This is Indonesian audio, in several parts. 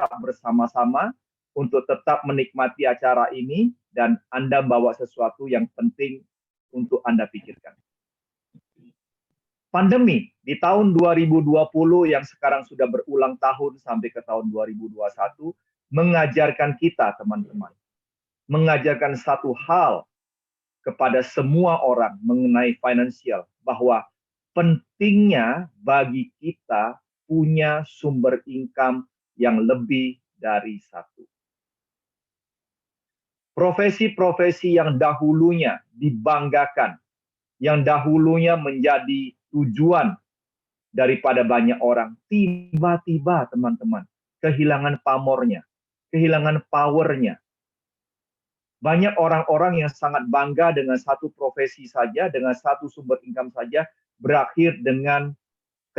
bersama-sama untuk tetap menikmati acara ini dan Anda bawa sesuatu yang penting untuk Anda pikirkan. Pandemi di tahun 2020 yang sekarang sudah berulang tahun sampai ke tahun 2021 mengajarkan kita, teman-teman, mengajarkan satu hal kepada semua orang mengenai finansial, bahwa pentingnya bagi kita punya sumber income yang lebih dari satu. Profesi-profesi yang dahulunya dibanggakan, yang dahulunya menjadi tujuan daripada banyak orang, tiba-tiba teman-teman kehilangan pamornya, kehilangan powernya. Banyak orang-orang yang sangat bangga dengan satu profesi saja, dengan satu sumber income saja, berakhir dengan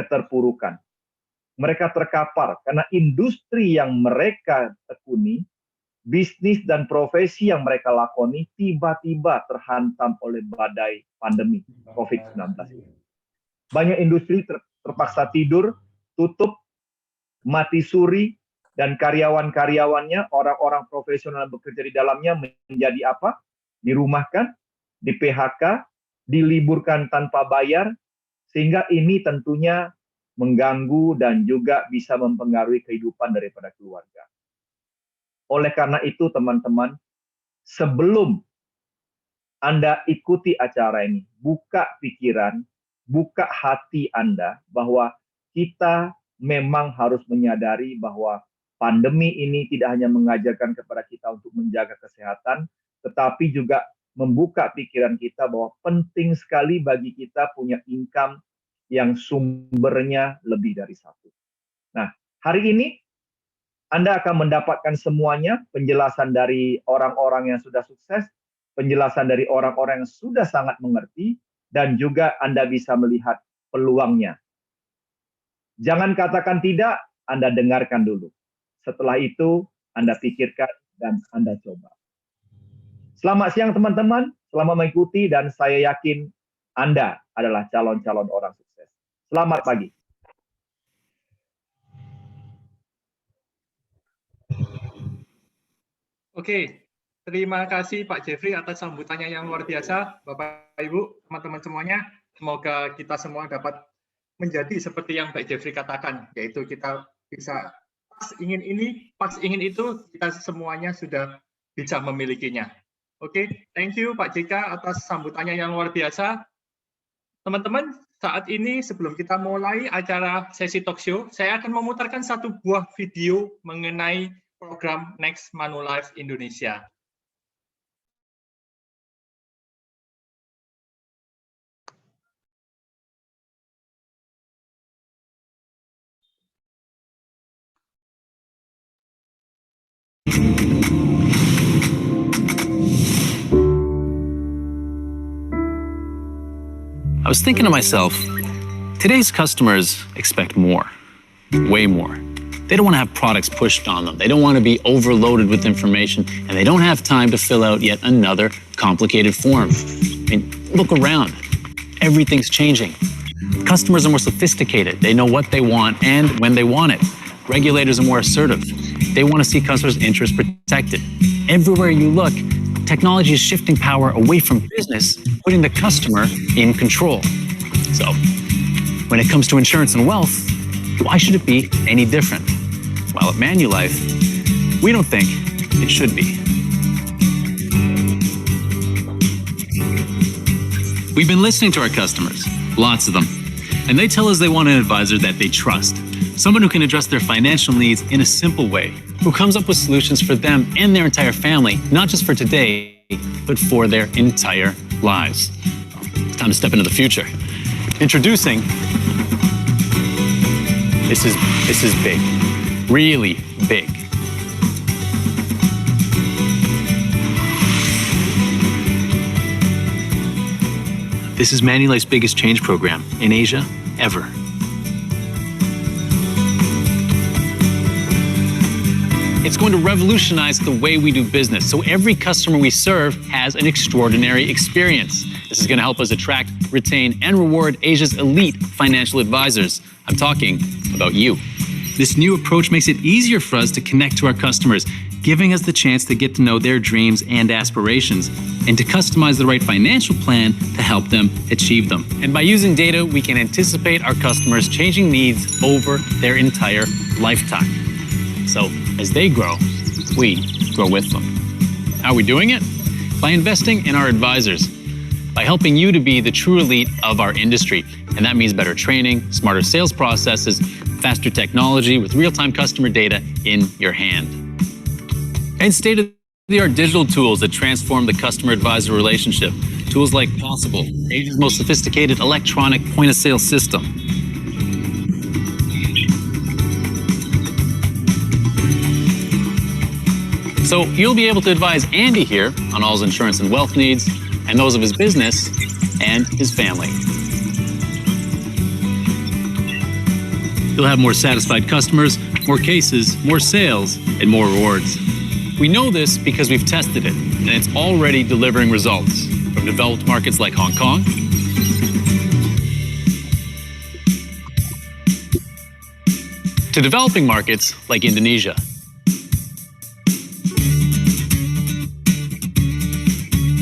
keterpurukan. Mereka terkapar karena industri yang mereka tekuni, bisnis dan profesi yang mereka lakoni tiba-tiba terhantam oleh badai pandemi COVID-19. Banyak industri terpaksa tidur, tutup, mati suri, dan karyawan-karyawannya, orang-orang profesional yang bekerja di dalamnya menjadi apa? Dirumahkan, di PHK, diliburkan tanpa bayar, sehingga ini tentunya mengganggu dan juga bisa mempengaruhi kehidupan daripada keluarga. Oleh karena itu, teman-teman, sebelum Anda ikuti acara ini, buka pikiran, buka hati Anda bahwa kita memang harus menyadari bahwa pandemi ini tidak hanya mengajarkan kepada kita untuk menjaga kesehatan, tetapi juga membuka pikiran kita bahwa penting sekali bagi kita punya income yang sumbernya lebih dari satu. Nah, hari ini Anda akan mendapatkan semuanya, penjelasan dari orang-orang yang sudah sukses, penjelasan dari orang-orang yang sudah sangat mengerti, dan juga Anda bisa melihat peluangnya. Jangan katakan tidak, Anda dengarkan dulu. Setelah itu, Anda pikirkan dan Anda coba. Selamat siang teman-teman, selamat mengikuti, dan saya yakin Anda adalah calon-calon orang sukses. Selamat pagi. Oke, terima kasih Pak Jeffrey atas sambutannya yang luar biasa. Bapak, Ibu, teman-teman semuanya, semoga kita semua dapat menjadi seperti yang Pak Jeffrey katakan, yaitu kita bisa pas ingin ini, pas ingin itu, kita semuanya sudah bisa memilikinya. Oke, thank you Pak JK atas sambutannya yang luar biasa. Teman-teman, saat ini sebelum kita mulai acara sesi talk show, saya akan memutarkan satu buah video mengenai program Next Manulife Indonesia. I was thinking to myself, today's customers expect more, way more. They don't want to have products pushed on them. They don't want to be overloaded with information, and they don't have time to fill out yet another complicated form. I mean, look around. Everything's changing. Customers are more sophisticated. They know what they want and when they want it. Regulators are more assertive. They want to see customers' interests protected. Everywhere you look, technology is shifting power away from business, putting the customer in control. So, when it comes to insurance and wealth, why should it be any different? Well, at Manulife, we don't think it should be. We've been listening to our customers, lots of them, and they tell us they want an advisor that they trust, someone who can address their financial needs in a simple way, who comes up with solutions for them and their entire family, not just for today, but for their entire lives. It's time to step into the future. Introducing, this is big, really big. This is Manulife's biggest change program in Asia ever. It's going to revolutionize the way we do business, so every customer we serve has an extraordinary experience. This is going to help us attract, retain, and reward Asia's elite financial advisors. I'm talking about you. This new approach makes it easier for us to connect to our customers, giving us the chance to get to know their dreams and aspirations, and to customize the right financial plan to help them achieve them. And by using data, we can anticipate our customers' changing needs over their entire lifetime. So as they grow, we grow with them. How are we doing it? By investing in our advisors, by helping you to be the true elite of our industry. And that means better training, smarter sales processes, faster technology with real-time customer data in your hand. And state-of-the-art digital tools that transform the customer-advisor relationship. Tools like Possible, Asia's most sophisticated electronic point-of-sale system. So you'll be able to advise Andy here on all his insurance and wealth needs, and those of his business and his family. You'll have more satisfied customers, more cases, more sales, and more rewards. We know this because we've tested it, and it's already delivering results from developed markets like Hong Kong to developing markets like Indonesia.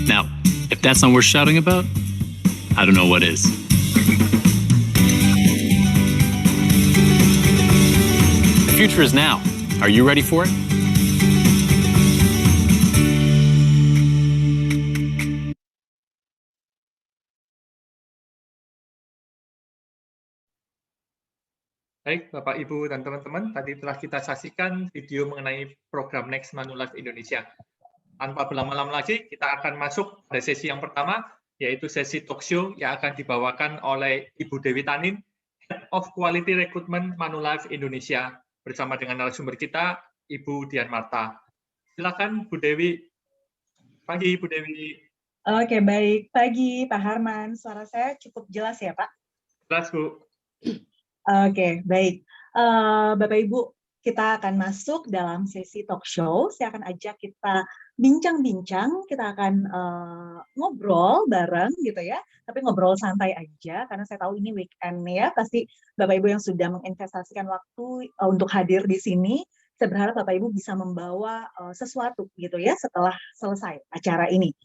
Now, if that's not worth shouting about, I don't know what is. The future is now. Are you ready for it? Baik, Bapak, Ibu, dan teman-teman, tadi telah kita saksikan video mengenai program Next Manulife Indonesia. Tanpa berlama-lama lagi, kita akan masuk pada sesi yang pertama, yaitu sesi talk show yang akan dibawakan oleh Ibu Dewi Tanin, Head of Quality Recruitment Manulife Indonesia, bersama dengan narasumber kita, Ibu Dian Marta. Silakan, Bu Dewi. Pagi, Bu Dewi. Oke, baik. Pagi, Pak Harman. Suara saya cukup jelas ya, Pak? Jelas, Bu. Oke, baik. Bapak Ibu, kita akan masuk dalam sesi talk show. Saya akan ajak kita bincang-bincang, kita akan ngobrol bareng gitu ya. Tapi ngobrol santai aja, karena saya tahu ini weekend ya. Pasti Bapak Ibu yang sudah menginvestasikan waktu untuk hadir di sini, saya berharap Bapak Ibu bisa membawa sesuatu gitu ya setelah selesai acara ini.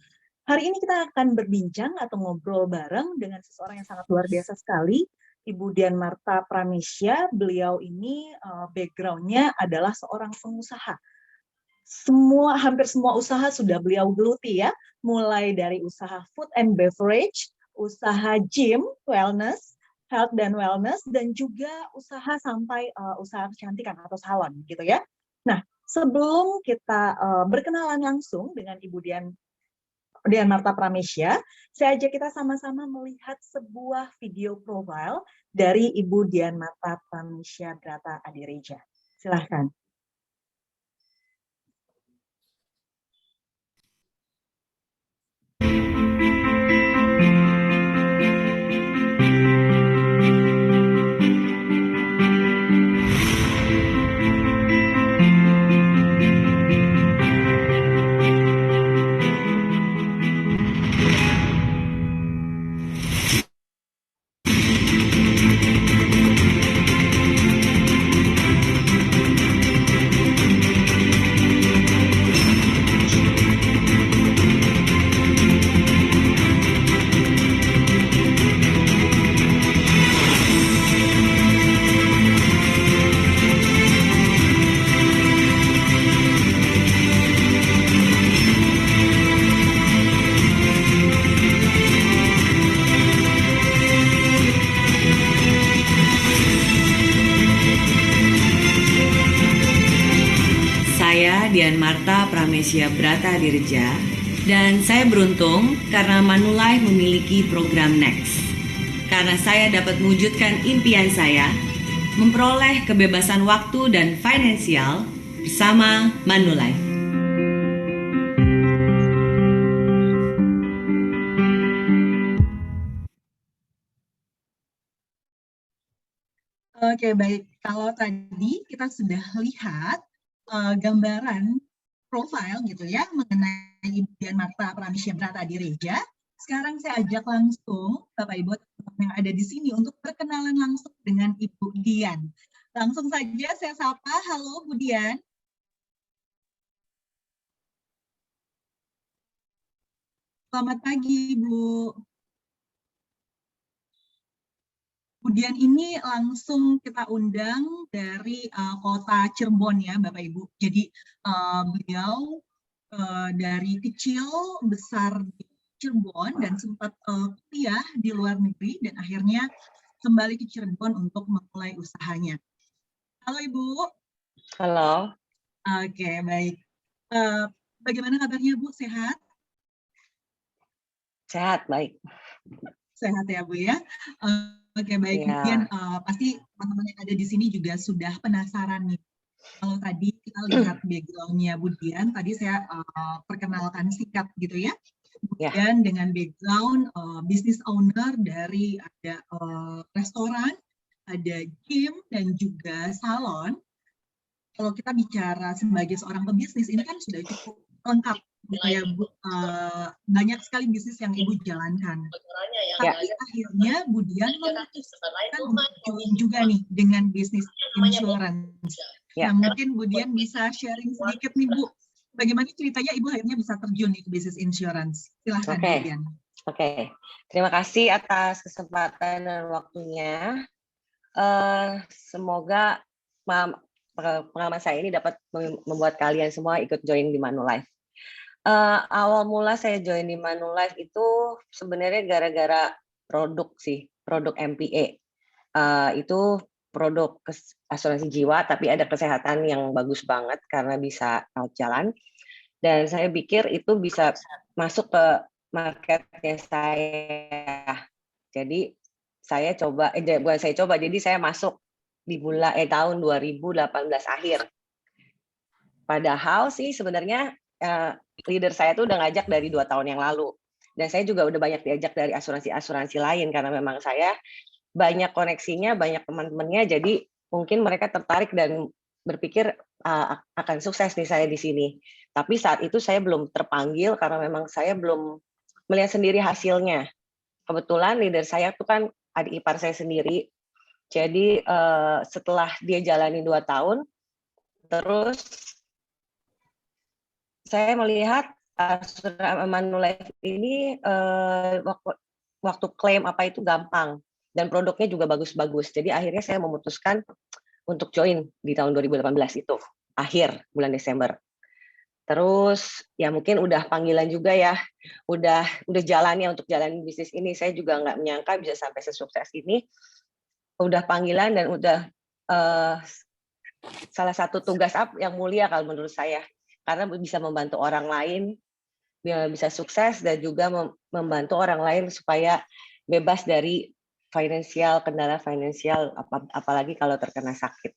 Hari ini kita akan berbincang atau ngobrol bareng dengan seseorang yang sangat luar biasa sekali, Ibu Dian Marta Pramesya. Beliau ini background-nya adalah seorang pengusaha. Hampir semua usaha sudah beliau geluti ya, mulai dari usaha food and beverage, usaha gym, wellness, health dan wellness, dan juga usaha sampai usaha kecantikan atau salon gitu ya. Nah, sebelum kita berkenalan langsung dengan Ibu Dian Marta Pramesya, saya ajak kita sama-sama melihat sebuah video profile dari Ibu Dian Marta Pramesya Brata Adireja. Silahkan. Dian Marta Pramesya Brata Adireja, dan saya beruntung karena Manulife memiliki program Next. Karena saya dapat mewujudkan impian saya, memperoleh kebebasan waktu dan finansial bersama Manulife. Oke, baik. Kalau tadi kita sudah lihat gambaran profil gitu ya mengenai Ibu Dian Marta Pramesya Brata Adireja. Sekarang saya ajak langsung Bapak Ibu yang ada di sini untuk berkenalan langsung dengan Ibu Dian. Langsung saja saya sapa, halo Bu Dian. Selamat pagi Bu. Kemudian ini langsung kita undang dari kota Cirebon ya Bapak Ibu. Jadi beliau dari kecil besar di Cirebon dan sempat kuliah di luar negeri dan akhirnya kembali ke Cirebon untuk memulai usahanya. Halo Ibu. Halo. Oke, baik. Bagaimana kabarnya Bu? Sehat? Sehat, baik. Sehat ya Bu ya. Oke, baik. Ya. Kemudian pasti teman-teman yang ada di sini juga sudah penasaran nih. Kalau tadi kita lihat background-nya Bu Dian, tadi saya perkenalkan singkat gitu ya. Kemudian dengan background business owner dari ada restoran, ada gym, dan juga salon. Kalau kita bicara sebagai seorang pebisnis, ini kan sudah cukup lengkap gitu ya Bu. Banyak sekali bisnis yang Ibu jalankan. Tapi akhirnya Bu Dian memutuskan untuk join juga nih dengan bisnis insurance. Nah, mungkin Bu Dian bisa sharing sedikit nih Bu, bagaimana ceritanya Ibu akhirnya bisa terjun nih ke bisnis insurance. Silahkan Bu Dian. Oke. Terima kasih atas kesempatan dan waktunya. Semoga pengalaman saya ini dapat membuat kalian semua ikut join di Manulife. Awal mula saya join di Manulife itu sebenarnya gara-gara produk sih, produk MPA. Itu produk asuransi jiwa, tapi ada kesehatan yang bagus banget karena bisa jalan. Dan saya pikir itu bisa masuk ke marketnya saya. Jadi saya coba, bukan saya coba, jadi saya masuk di tahun 2018 akhir. Padahal sih sebenarnya leader saya tuh udah ngajak dari 2 tahun yang lalu. Dan saya juga udah banyak diajak dari asuransi-asuransi lain karena memang saya banyak koneksinya, banyak teman-temannya, jadi mungkin mereka tertarik dan berpikir akan sukses nih saya di sini. Tapi saat itu saya belum terpanggil karena memang saya belum melihat sendiri hasilnya. Kebetulan leader saya tuh kan adik ipar saya sendiri. Jadi setelah dia jalani 2 tahun, terus saya melihat Manulife ini waktu klaim apa itu gampang dan produknya juga bagus-bagus. Jadi akhirnya saya memutuskan untuk join di tahun 2018 itu, akhir bulan Desember. Terus ya mungkin udah panggilan juga ya, udah jalannya untuk jalanin bisnis ini. Saya juga nggak menyangka bisa sampai sesukses ini. Udah panggilan dan udah salah satu tugas yang mulia kalau menurut saya, karena bisa membantu orang lain biar bisa sukses dan juga membantu orang lain supaya bebas dari kendala finansial, apalagi kalau terkena sakit.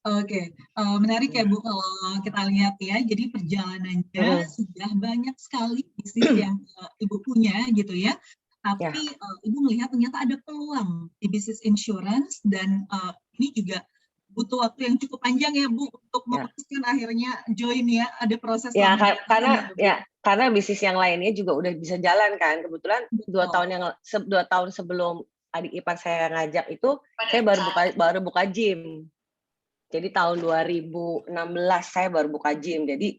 Oke, menarik ya Bu kalau kita lihat ya. Jadi perjalanannya sudah banyak sekali bisnis yang Ibu punya gitu ya. Tapi Ibu melihat ternyata ada peluang di bisnis insurance dan ini juga butuh waktu yang cukup panjang ya Bu untuk memutuskan akhirnya join ya. Ada proses karena bisnis yang lainnya juga udah bisa jalan kan. Kebetulan 2 tahun sebelum adik ipar saya ngajak itu saya baru buka gym. Jadi tahun 2016 saya baru buka gym. Jadi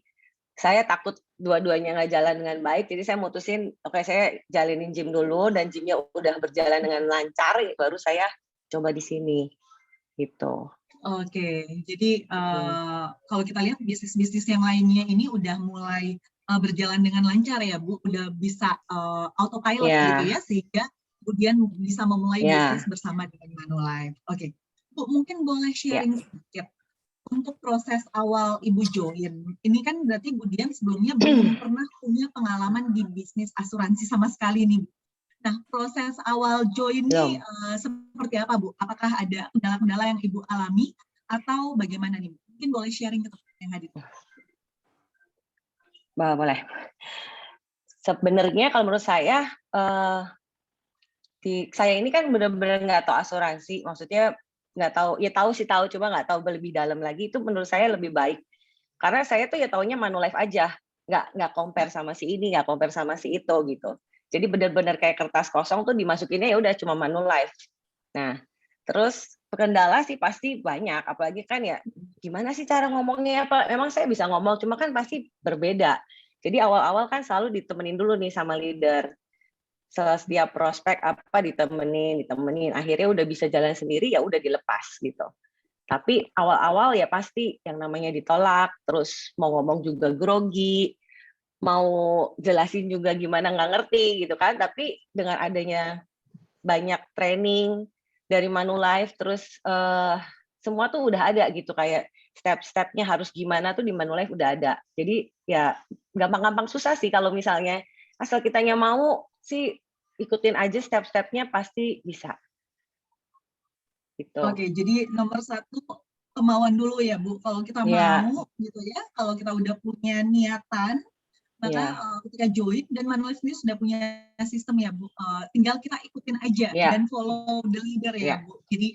saya takut dua-duanya nggak jalan dengan baik. Jadi saya mutusin, oke, saya jalanin gym dulu dan gymnya udah berjalan dengan lancar, baru saya coba di sini gitu. Oke, jadi kalau kita lihat bisnis-bisnis yang lainnya ini udah mulai berjalan dengan lancar ya Bu, udah bisa autopilot gitu ya, sehingga kemudian bisa memulai bisnis bersama dengan Manulife. Oke, Bu mungkin boleh sharing sedikit untuk proses awal Ibu join. Ini kan berarti Bu Dian sebelumnya belum pernah punya pengalaman di bisnis asuransi sama sekali nih. Nah, proses awal join ini seperti apa, Bu? Apakah ada kendala-kendala yang Ibu alami atau bagaimana nih? Mungkin boleh sharing ke teman yang hadir. Boleh. Sebenarnya kalau menurut saya, saya ini kan benar-benar nggak tahu asuransi. Maksudnya nggak tahu, ya tahu, cuma nggak tahu lebih dalam lagi. Itu menurut saya lebih baik. Karena saya tuh ya taunya Manulife aja. Nggak compare sama si ini, nggak compare sama si itu gitu. Jadi benar-benar kayak kertas kosong tuh dimasukinnya ya udah cuma Manulife. Nah, terus kendala sih pasti banyak, apalagi kan ya gimana sih cara ngomongnya, apa memang saya bisa ngomong cuma kan pasti berbeda. Jadi awal-awal kan selalu ditemenin dulu nih sama leader. Setiap prospek apa ditemenin, akhirnya udah bisa jalan sendiri ya udah dilepas gitu. Tapi awal-awal ya pasti yang namanya ditolak, terus mau ngomong juga grogi, mau jelasin juga gimana nggak ngerti gitu kan. Tapi dengan adanya banyak training dari Manulife, terus semua tuh udah ada gitu, kayak step-stepnya harus gimana tuh di Manulife udah ada. Jadi ya gampang-gampang susah sih kalau misalnya asal kitanya mau sih ikutin aja step-stepnya pasti bisa. Gitu. Oke, jadi nomor satu kemauan dulu ya Bu. Kalau kita mau gitu ya, kalau kita udah punya niatan, maka ketika join dan Manulife sendiri sudah punya sistem ya Bu, tinggal kita ikutin aja dan follow the leader ya Bu. Jadi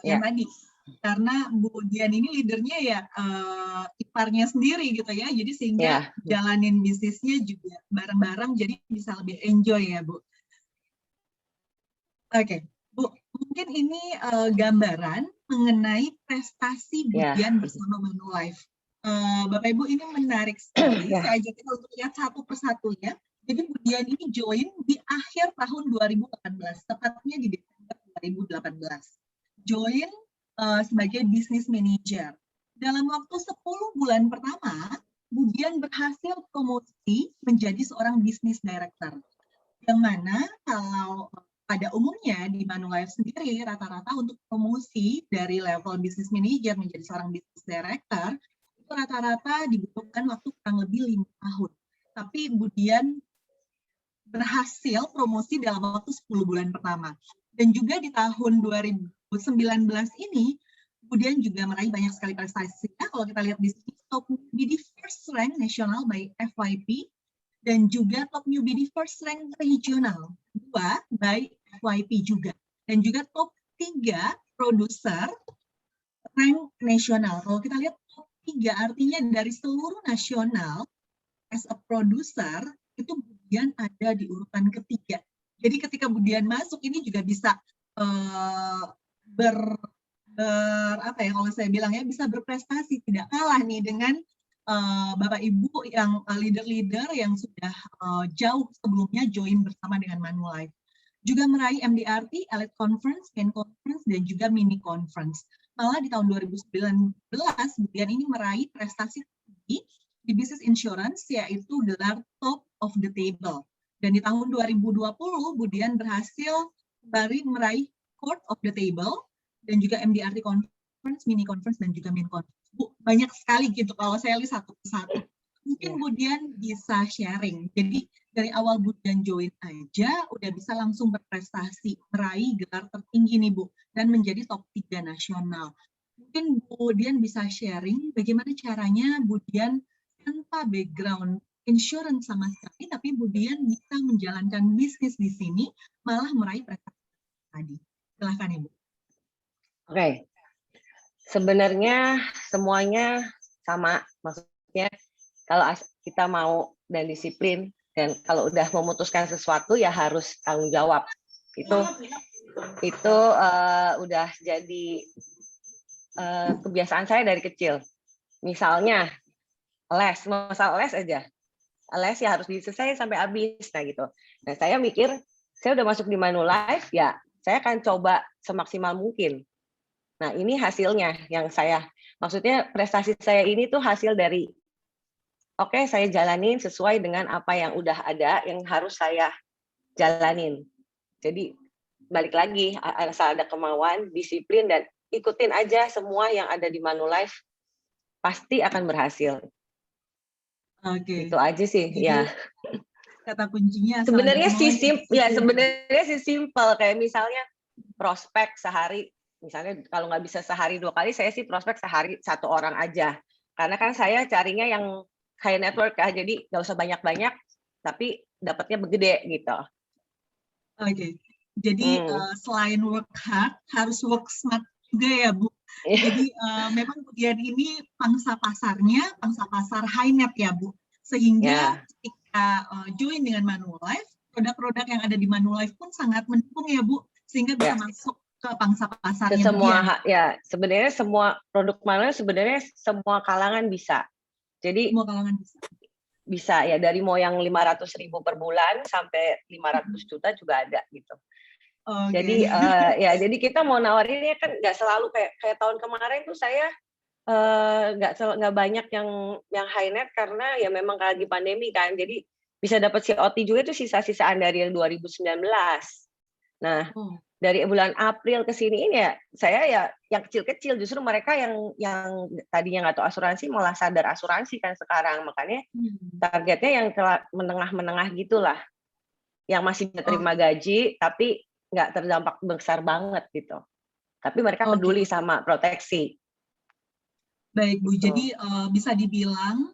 yang tadi, karena Bu Dian ini leadernya ya iparnya sendiri gitu ya, jadi sehingga jalanin bisnisnya juga bareng-bareng, jadi bisa lebih enjoy ya Bu. Oke, Bu, mungkin ini gambaran mengenai prestasi Bu Dian bersama Manulife. Bapak Ibu, ini menarik sekali. Saya ajak kita untuk lihat satu persatu ya. Jadi Bu Dian ini join di akhir tahun 2018, tepatnya di Desember 2018. Join sebagai business manager. Dalam waktu 10 bulan pertama, Bu Dian berhasil promosi menjadi seorang business director. Yang mana kalau pada umumnya di Manulife sendiri rata-rata untuk promosi dari level business manager menjadi seorang business director itu rata-rata dibutuhkan waktu kurang lebih 5 tahun. Tapi Bu Dian berhasil promosi dalam waktu 10 bulan pertama. Dan juga di tahun 2019 ini Bu Dian juga meraih banyak sekali prestasi. Kalau kita lihat di sini, top BD first rank nasional by FYP dan juga top new BD first rank regional 2 by FYP juga, dan juga top 3 produser rank nasional. Kalau kita lihat top 3 artinya dari seluruh nasional as a producer itu Bu Dian ada di urutan ketiga. Jadi ketika Bu Dian masuk ini juga bisa apa ya kalau saya bilang ya, bisa berprestasi, tidak kalah nih dengan Bapak Ibu yang leader-leader yang sudah jauh sebelumnya join bersama dengan Manulife. Juga meraih MDRT, Elite Conference, Main Conference, dan juga Mini Conference. Malah di tahun 2019, Bu Dian ini meraih prestasi tinggi di Business Insurance, yaitu gelar Top of the Table. Dan di tahun 2020, Bu Dian berhasil meraih Court of the Table, dan juga MDRT Conference, Mini Conference, dan juga Main Conference. Bu, banyak sekali gitu kalau saya lihat satu persatu. Mungkin Bu Dian bisa sharing. Jadi dari awal Bu Dian join aja udah bisa langsung berprestasi, meraih gelar tertinggi nih Bu, dan menjadi top 3 nasional. Mungkin Bu Dian bisa sharing bagaimana caranya Bu Dian tanpa background insurance sama sekali, tapi Bu Dian bisa menjalankan bisnis di sini, malah meraih prestasi tadi. Silahkan Ibu. Oke. Sebenarnya semuanya sama, maksudnya kalau kita mau dan disiplin, dan kalau udah memutuskan sesuatu ya harus tanggung jawab. Itu udah jadi kebiasaan saya dari kecil. Misalnya les, masalah les aja. Les ya harus diselesaikan sampai habis, nah gitu. Nah saya mikir, saya udah masuk di Manulife, ya saya akan coba semaksimal mungkin. Nah ini hasilnya yang saya, maksudnya prestasi saya ini tuh hasil dari, oke, saya jalanin sesuai dengan apa yang udah ada, yang harus saya jalanin. Jadi balik lagi, asal ada kemauan, disiplin, dan ikutin aja semua yang ada di Manulife, pasti akan berhasil. Oke. Itu aja sih. Jadi, ya. Kata kuncinya. Sebenarnya sih simple, kayak misalnya prospek sehari. Misalnya kalau nggak bisa sehari 2 kali, saya sih prospek sehari 1 orang aja. Karena kan saya carinya yang high network ya, jadi nggak usah banyak-banyak, tapi dapatnya begede gitu. Oke, jadi selain work hard, harus work smart juga ya Bu. Jadi memang Bu Dian ini pangsa pasar high net ya Bu. Sehingga ketika join dengan Manulife, produk-produk yang ada di Manulife pun sangat mendukung ya Bu. Sehingga bisa masuk ke pangsa Ke pasarnya semua ya sebenarnya semua produk Manulife sebenarnya semua kalangan bisa. Jadi semua kalangan bisa. bisa ya dari mau yang 500.000 per bulan sampai 500 juta juga ada gitu. Jadi ya jadi kita mau nawarinnya kan nggak selalu kayak tahun kemarin tuh saya nggak banyak yang high net karena ya memang lagi pandemi kan. Jadi bisa dapat COT juga itu sisa-sisaan dari yang 2019. Nah, dari bulan April ke sini ini ya saya ya yang kecil-kecil justru mereka yang tadinya nggak tahu asuransi malah sadar asuransi kan sekarang, makanya targetnya yang menengah-menengah gitulah, yang masih terima gaji tapi nggak terdampak besar banget gitu, tapi mereka peduli sama proteksi. Baik Bu, gitu. jadi bisa dibilang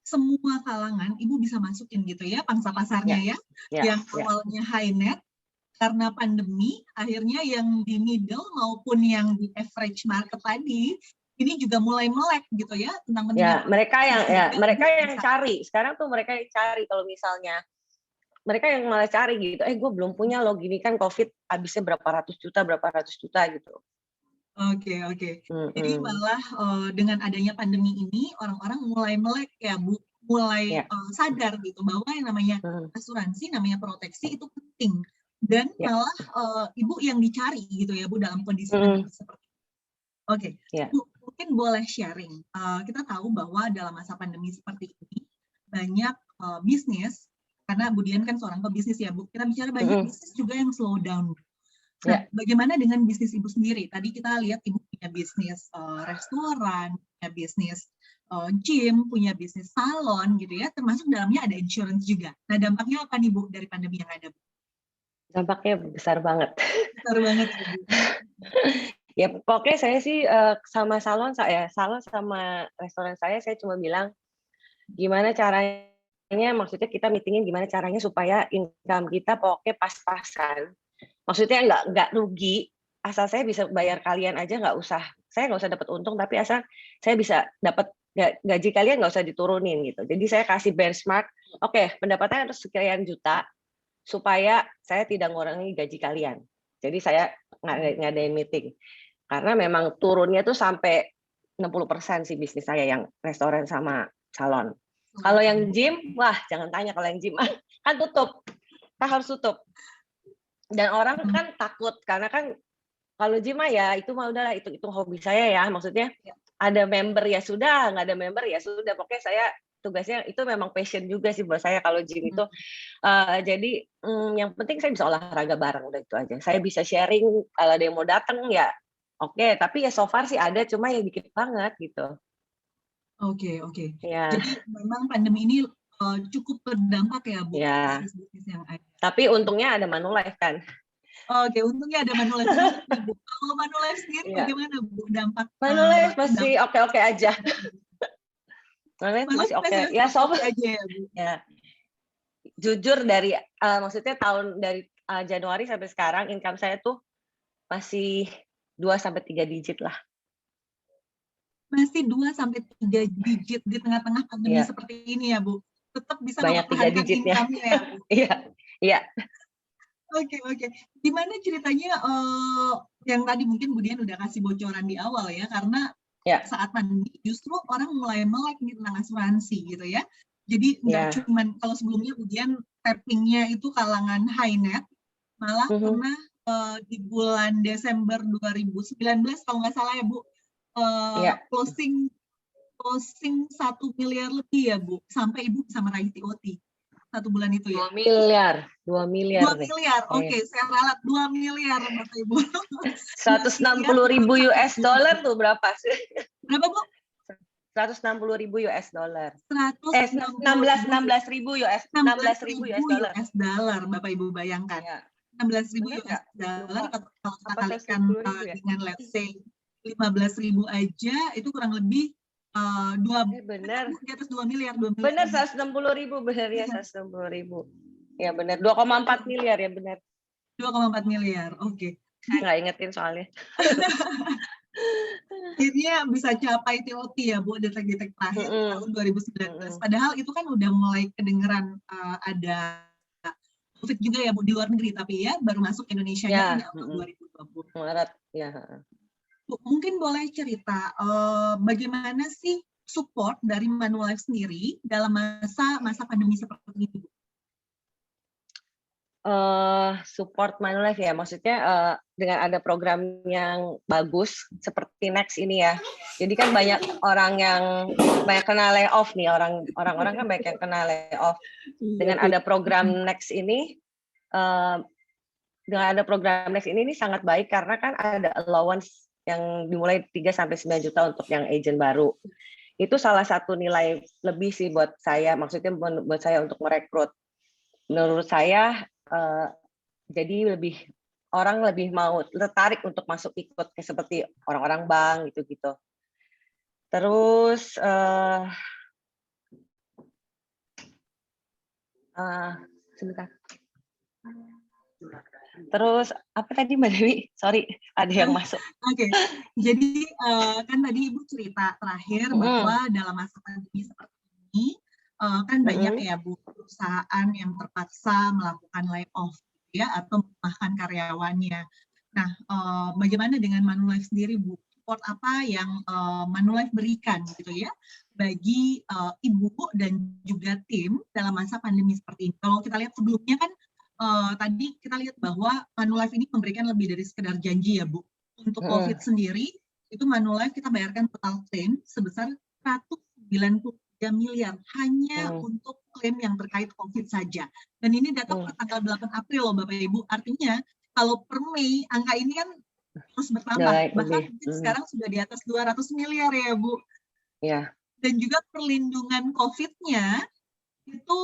semua kalangan Ibu bisa masukin gitu ya pangsa pasarnya ya, yang awalnya high net karena pandemi, akhirnya yang di middle maupun yang di average market tadi ini juga mulai melek gitu ya tentang ya mereka yang cari sekarang tuh, mereka yang cari kalau misalnya mereka yang malah cari gitu, gue belum punya loh gini kan COVID habisnya berapa ratus juta gitu. Oke. Jadi malah dengan adanya pandemi ini orang-orang mulai melek ya Bu, mulai sadar gitu bahwa yang namanya asuransi, namanya proteksi itu penting. Dan malah Ibu yang dicari gitu ya Bu dalam kondisi seperti itu. Oke. Bu, mungkin boleh sharing. Kita tahu bahwa dalam masa pandemi seperti ini banyak bisnis, karena Bu Dian kan seorang pebisnis ya Bu, kita bicara banyak bisnis juga yang slow down. Nah, bagaimana dengan bisnis Ibu sendiri? Tadi kita lihat Ibu punya bisnis restoran, punya bisnis gym, punya bisnis salon gitu ya, termasuk dalamnya ada insurance juga. Nah, dampaknya apa nih Bu dari pandemi yang ada Bu? Dampaknya besar banget. Besar banget ya Bu. Ya pokoknya saya sih sama salon sama restoran saya cuma bilang gimana caranya, maksudnya kita meetingin gimana caranya supaya income kita pokoknya pas-pasan. Maksudnya nggak rugi, asal saya bisa bayar kalian aja, saya nggak usah dapat untung, tapi asal saya bisa dapat gaji kalian nggak usah diturunin gitu. Jadi saya kasih benchmark, oke, pendapatan harus sekian juta supaya saya tidak mengurangi gaji kalian. Jadi saya ngadain meeting karena memang turunnya tuh sampai 60% sih bisnis saya yang restoran sama salon. Kalau yang gym, wah jangan tanya, kalau yang gym kan tutup, kan harus tutup. Dan orang kan takut karena kan kalau gym ya itu mah udahlah, itu hobi saya ya, maksudnya ada member ya sudah, nggak ada member ya sudah, pokoknya saya tugasnya itu memang passion juga sih buat saya kalau gym itu. Jadi yang penting saya bisa olahraga bareng, udah itu aja. Saya bisa sharing kalau ada yang mau datang ya oke, tapi ya so far sih ada, cuma ya dikit banget gitu. Oke. Ya. Jadi memang pandemi ini cukup berdampak ya Bu, bisnis yang ada. Tapi untungnya ada Manulife kan. Oke, untungnya ada Manulife. Bu. Kalau Manulife sendiri bagaimana Bu dampak? Manulife masih oke-oke aja. Manulife masih oke. Ya sobat aja ya Bu. Ya. Jujur dari maksudnya dari Januari sampai sekarang income saya tuh masih 2-3 digit lah. Masih 2-3 digit di tengah-tengah pandemi seperti ini ya Bu. Tetap bisa banyak 3 digitnya. Ya, Bu. Iya. Oke. Gimana ceritanya yang tadi mungkin Bu Dian udah kasih bocoran di awal ya, karena saat pandemi justru orang mulai melek nih tentang asuransi gitu ya. Jadi nggak cuman kalau sebelumnya Bu Dian tappingnya itu kalangan high net, malah pernah di bulan Desember 2019 kalau nggak salah ya Bu, closing 1 miliar lebih ya Bu, sampai Ibu bisa meraih TOT 1 bulan itu ya. 2 miliar. 2 miliar. Oke, saya ralat 2 miliar Bapak Ibu. 160.000 US dollar tuh berapa sih? Berapa Bu? 160.000 US dollar. 16.000 US dollar. Bapak Ibu bayangkan. 16.000 US dollar kalau kita kalikan dengan let's say 15.000 aja itu kurang lebih benar di atas 2 miliar. Benar 160.000 benar ya 160.000. Ya benar 2,4 miliar ya benar. 2,4 miliar. Oke. Saya nggak ingetin soalnya. Akhirnya bisa capai TOT ya Bu, detek-detek terakhir tahun 2019. Padahal itu kan udah mulai kedengeran ada COVID juga ya Bu di luar negeri, tapi ya baru masuk Indonesia tahun 2020. 2020. Maret, ya. Bu, mungkin boleh cerita bagaimana sih support dari Manulife sendiri dalam masa pandemi seperti ini, Bu? Support Manulife ya, maksudnya dengan ada program yang bagus seperti Next ini ya. Jadi kan banyak orang yang kena layoff nih, orang-orang kan banyak yang kena layoff. Dengan ada program Next ini, ini sangat baik karena kan ada allowance yang dimulai 3-9 juta untuk yang agent baru. Itu salah satu nilai lebih sih buat saya, maksudnya buat saya untuk merekrut. Menurut saya jadi orang lebih mau tertarik untuk masuk ikut kayak seperti orang-orang bank gitu-gitu. Terus sebentar. Terus apa tadi Mbak Dewi? Sorry, ada yang masuk. Oke, jadi kan tadi Ibu cerita terakhir bahwa dalam masa pandemi seperti ini kan banyak ya Bu perusahaan yang terpaksa melakukan layoff ya atau merumahkan karyawannya. Nah, bagaimana dengan Manulife sendiri Bu? Support apa yang Manulife berikan gitu ya bagi Ibu dan juga tim dalam masa pandemi seperti ini? Kalau kita lihat sebelumnya kan tadi kita lihat bahwa Manulife ini memberikan lebih dari sekedar janji ya Bu. Untuk COVID sendiri itu Manulife kita bayarkan total claim sebesar 193 miliar hanya untuk klaim yang terkait COVID saja. Dan ini data per tanggal 8 April loh Bapak Ibu. Artinya kalau per Mei angka ini kan terus bertambah. Bahkan mungkin sekarang sudah di atas 200 miliar ya Bu. Ya. Dan juga perlindungan COVID-nya itu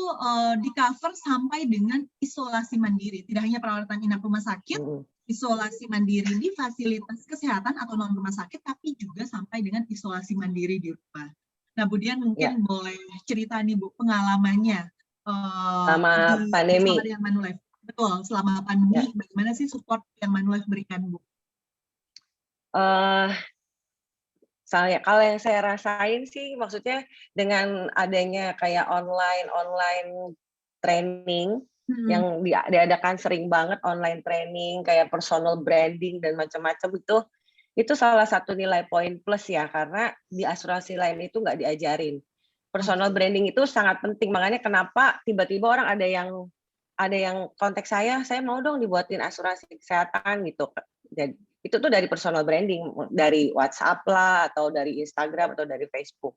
di-cover sampai dengan isolasi mandiri. Tidak hanya perawatan inap rumah sakit, isolasi mandiri di fasilitas kesehatan atau non rumah sakit, tapi juga sampai dengan isolasi mandiri di rumah. Nah, Bu Dian mungkin boleh cerita nih Bu pengalamannya selama pandemi. Yang Manulife. Betul, selama pandemi bagaimana sih support yang Manulife berikan Bu? Kalau yang saya rasain sih, maksudnya dengan adanya kayak online training yang diadakan sering banget online training kayak personal branding dan macam-macam itu salah satu nilai poin plus ya, karena di asuransi lain itu nggak diajarin. Personal branding itu sangat penting, makanya kenapa tiba-tiba orang ada yang kontak saya mau dong dibuatin asuransi kesehatan gitu. Jadi itu tuh dari personal branding, dari WhatsApp lah, atau dari Instagram, atau dari Facebook.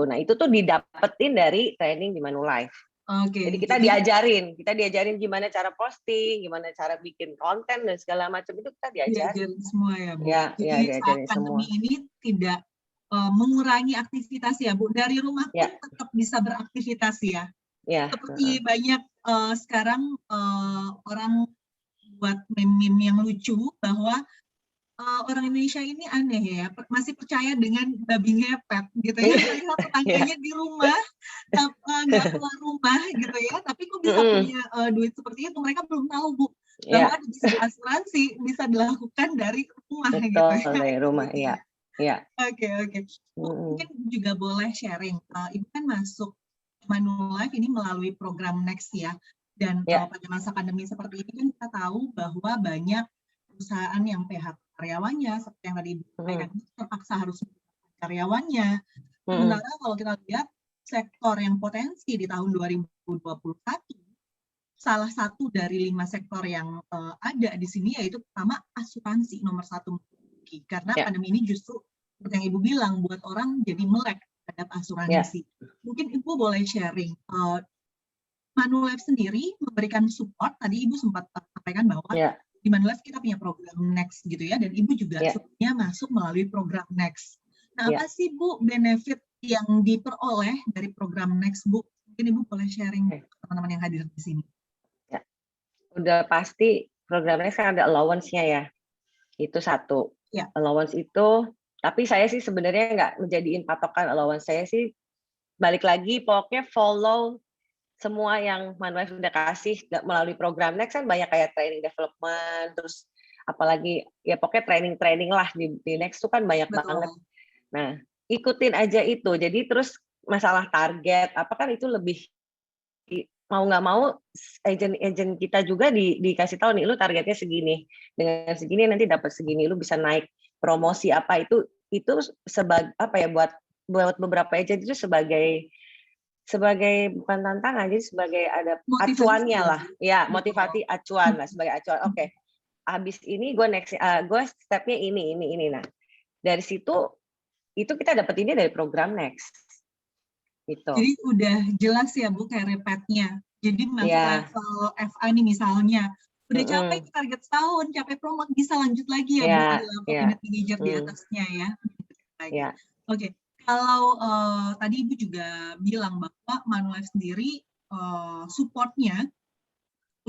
Nah itu tuh didapetin dari training di Manulife. Jadi kita diajarin gimana cara posting, gimana cara bikin konten dan segala macam itu kita diajarin semua ya Bu. Jadi saat pandemi ini tidak mengurangi aktivitas ya Bu. Dari rumah pun tetap bisa beraktivitas ya. Seperti banyak sekarang orang buat meme yang lucu bahwa orang Indonesia ini aneh ya, masih percaya dengan babi ngepet gitu ya. Lihat tetangganya di rumah, nggak keluar rumah gitu ya, tapi kok bisa punya duit seperti itu? Mereka belum tahu Bu, bahwa bisnis asuransi bisa dilakukan dari rumah. Betul, gitu ya. Dari rumah, iya. Oke. Mungkin juga boleh sharing. Ibu kan masuk Manulife ini melalui program Next ya, dan pada masa pandemi seperti ini kan kita tahu bahwa banyak perusahaan yang PHK karyawannya, seperti yang tadi disampaikan, terpaksa harus memperbaiki karyawannya. Sementara kalau kita lihat sektor yang potensi di tahun 2021, salah satu dari 5 sektor yang ada di sini yaitu pertama asuransi nomor 1. Karena pandemi ini justru seperti yang Ibu bilang buat orang jadi melek terhadap asuransi. Mungkin Ibu boleh sharing. Manulife sendiri memberikan support. Tadi Ibu sempat sampaikan bahwa di Manulife kita punya program Next gitu ya, dan Ibu juga sebelumnya masuk melalui program Next. Nah, apa sih Bu benefit yang diperoleh dari program Next Bu? Mungkin Ibu boleh sharing ke teman-teman yang hadir di sini. Udah pasti program Next kan ada allowance-nya ya. Itu satu. Allowance itu, tapi saya sih sebenarnya nggak menjadiin patokan allowance. Saya sih balik lagi pokoknya follow semua yang Manulife udah kasih melalui program Next, kan banyak kayak training development, terus apalagi ya pokoknya training lah di Next tuh kan banyak banget. Nah, ikutin aja itu. Jadi terus masalah target apa kan itu lebih mau nggak mau agent kita juga dikasih tahu nih, lu targetnya segini, dengan segini nanti dapat segini, lu bisa naik promosi apa itu sebagai apa ya, buat beberapa agent itu sebagai bukan tantangan, jadi sebagai ada Motivasi acuannya lah, ya Betul. motivasi acuan lah, sebagai acuan. Oke, habis ini gue stepnya ini. Nah dari situ itu kita dapetinnya dari program Next. Gitu. Jadi udah jelas ya Bu kayak path-nya. Jadi masuk Iya. level FA nih misalnya, udah capai target setahun, capai promote, bisa lanjut lagi ya Bu di level community manager di atasnya ya. Iya. Oke, kalau tadi Ibu juga bilang bahwa Manulife sendiri support-nya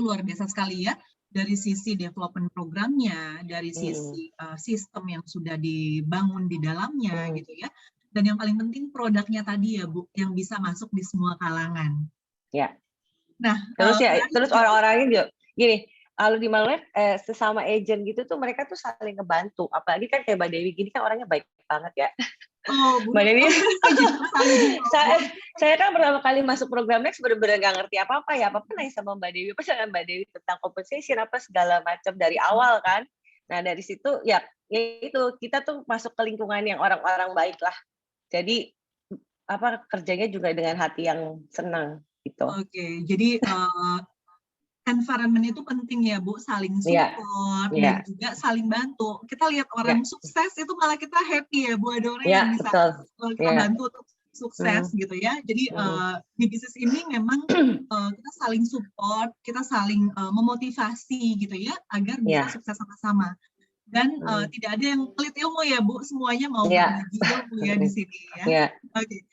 luar biasa sekali ya, dari sisi development programnya, dari sisi sistem yang sudah dibangun di dalamnya gitu ya. Dan yang paling penting produknya tadi ya Bu, yang bisa masuk di semua kalangan. Ya. Nah, terus orang-orangnya juga gini, kalau di Manulife sesama agent gitu tuh mereka tuh saling ngebantu. Apalagi kan kayak Mbak Dewi gini kan orangnya baik banget ya. Oh, Bu. Mbak Dewi, saya kan pertama kali masuk program Next benar-benar nggak ngerti apa-apa ya. Apa-apa nanya sama Mbak Dewi, apa dengan Mbak Dewi tentang compensation apa segala macam dari awal kan. Nah dari situ ya itu kita tuh masuk ke lingkungan yang orang-orang baik lah. Jadi apa kerjanya juga dengan hati yang senang gitu. Oke, jadi environment itu penting ya Bu, saling support dan juga saling bantu. Kita lihat orang sukses itu malah kita happy ya Bu, ada orang yang bisa kita bantu untuk sukses gitu ya. Jadi di bisnis ini memang kita saling support, kita saling memotivasi gitu ya agar bisa sukses sama-sama. Dan tidak ada yang pelit ilmu ya Bu, semuanya mau berbagi ilmu ya di sini ya. Oke.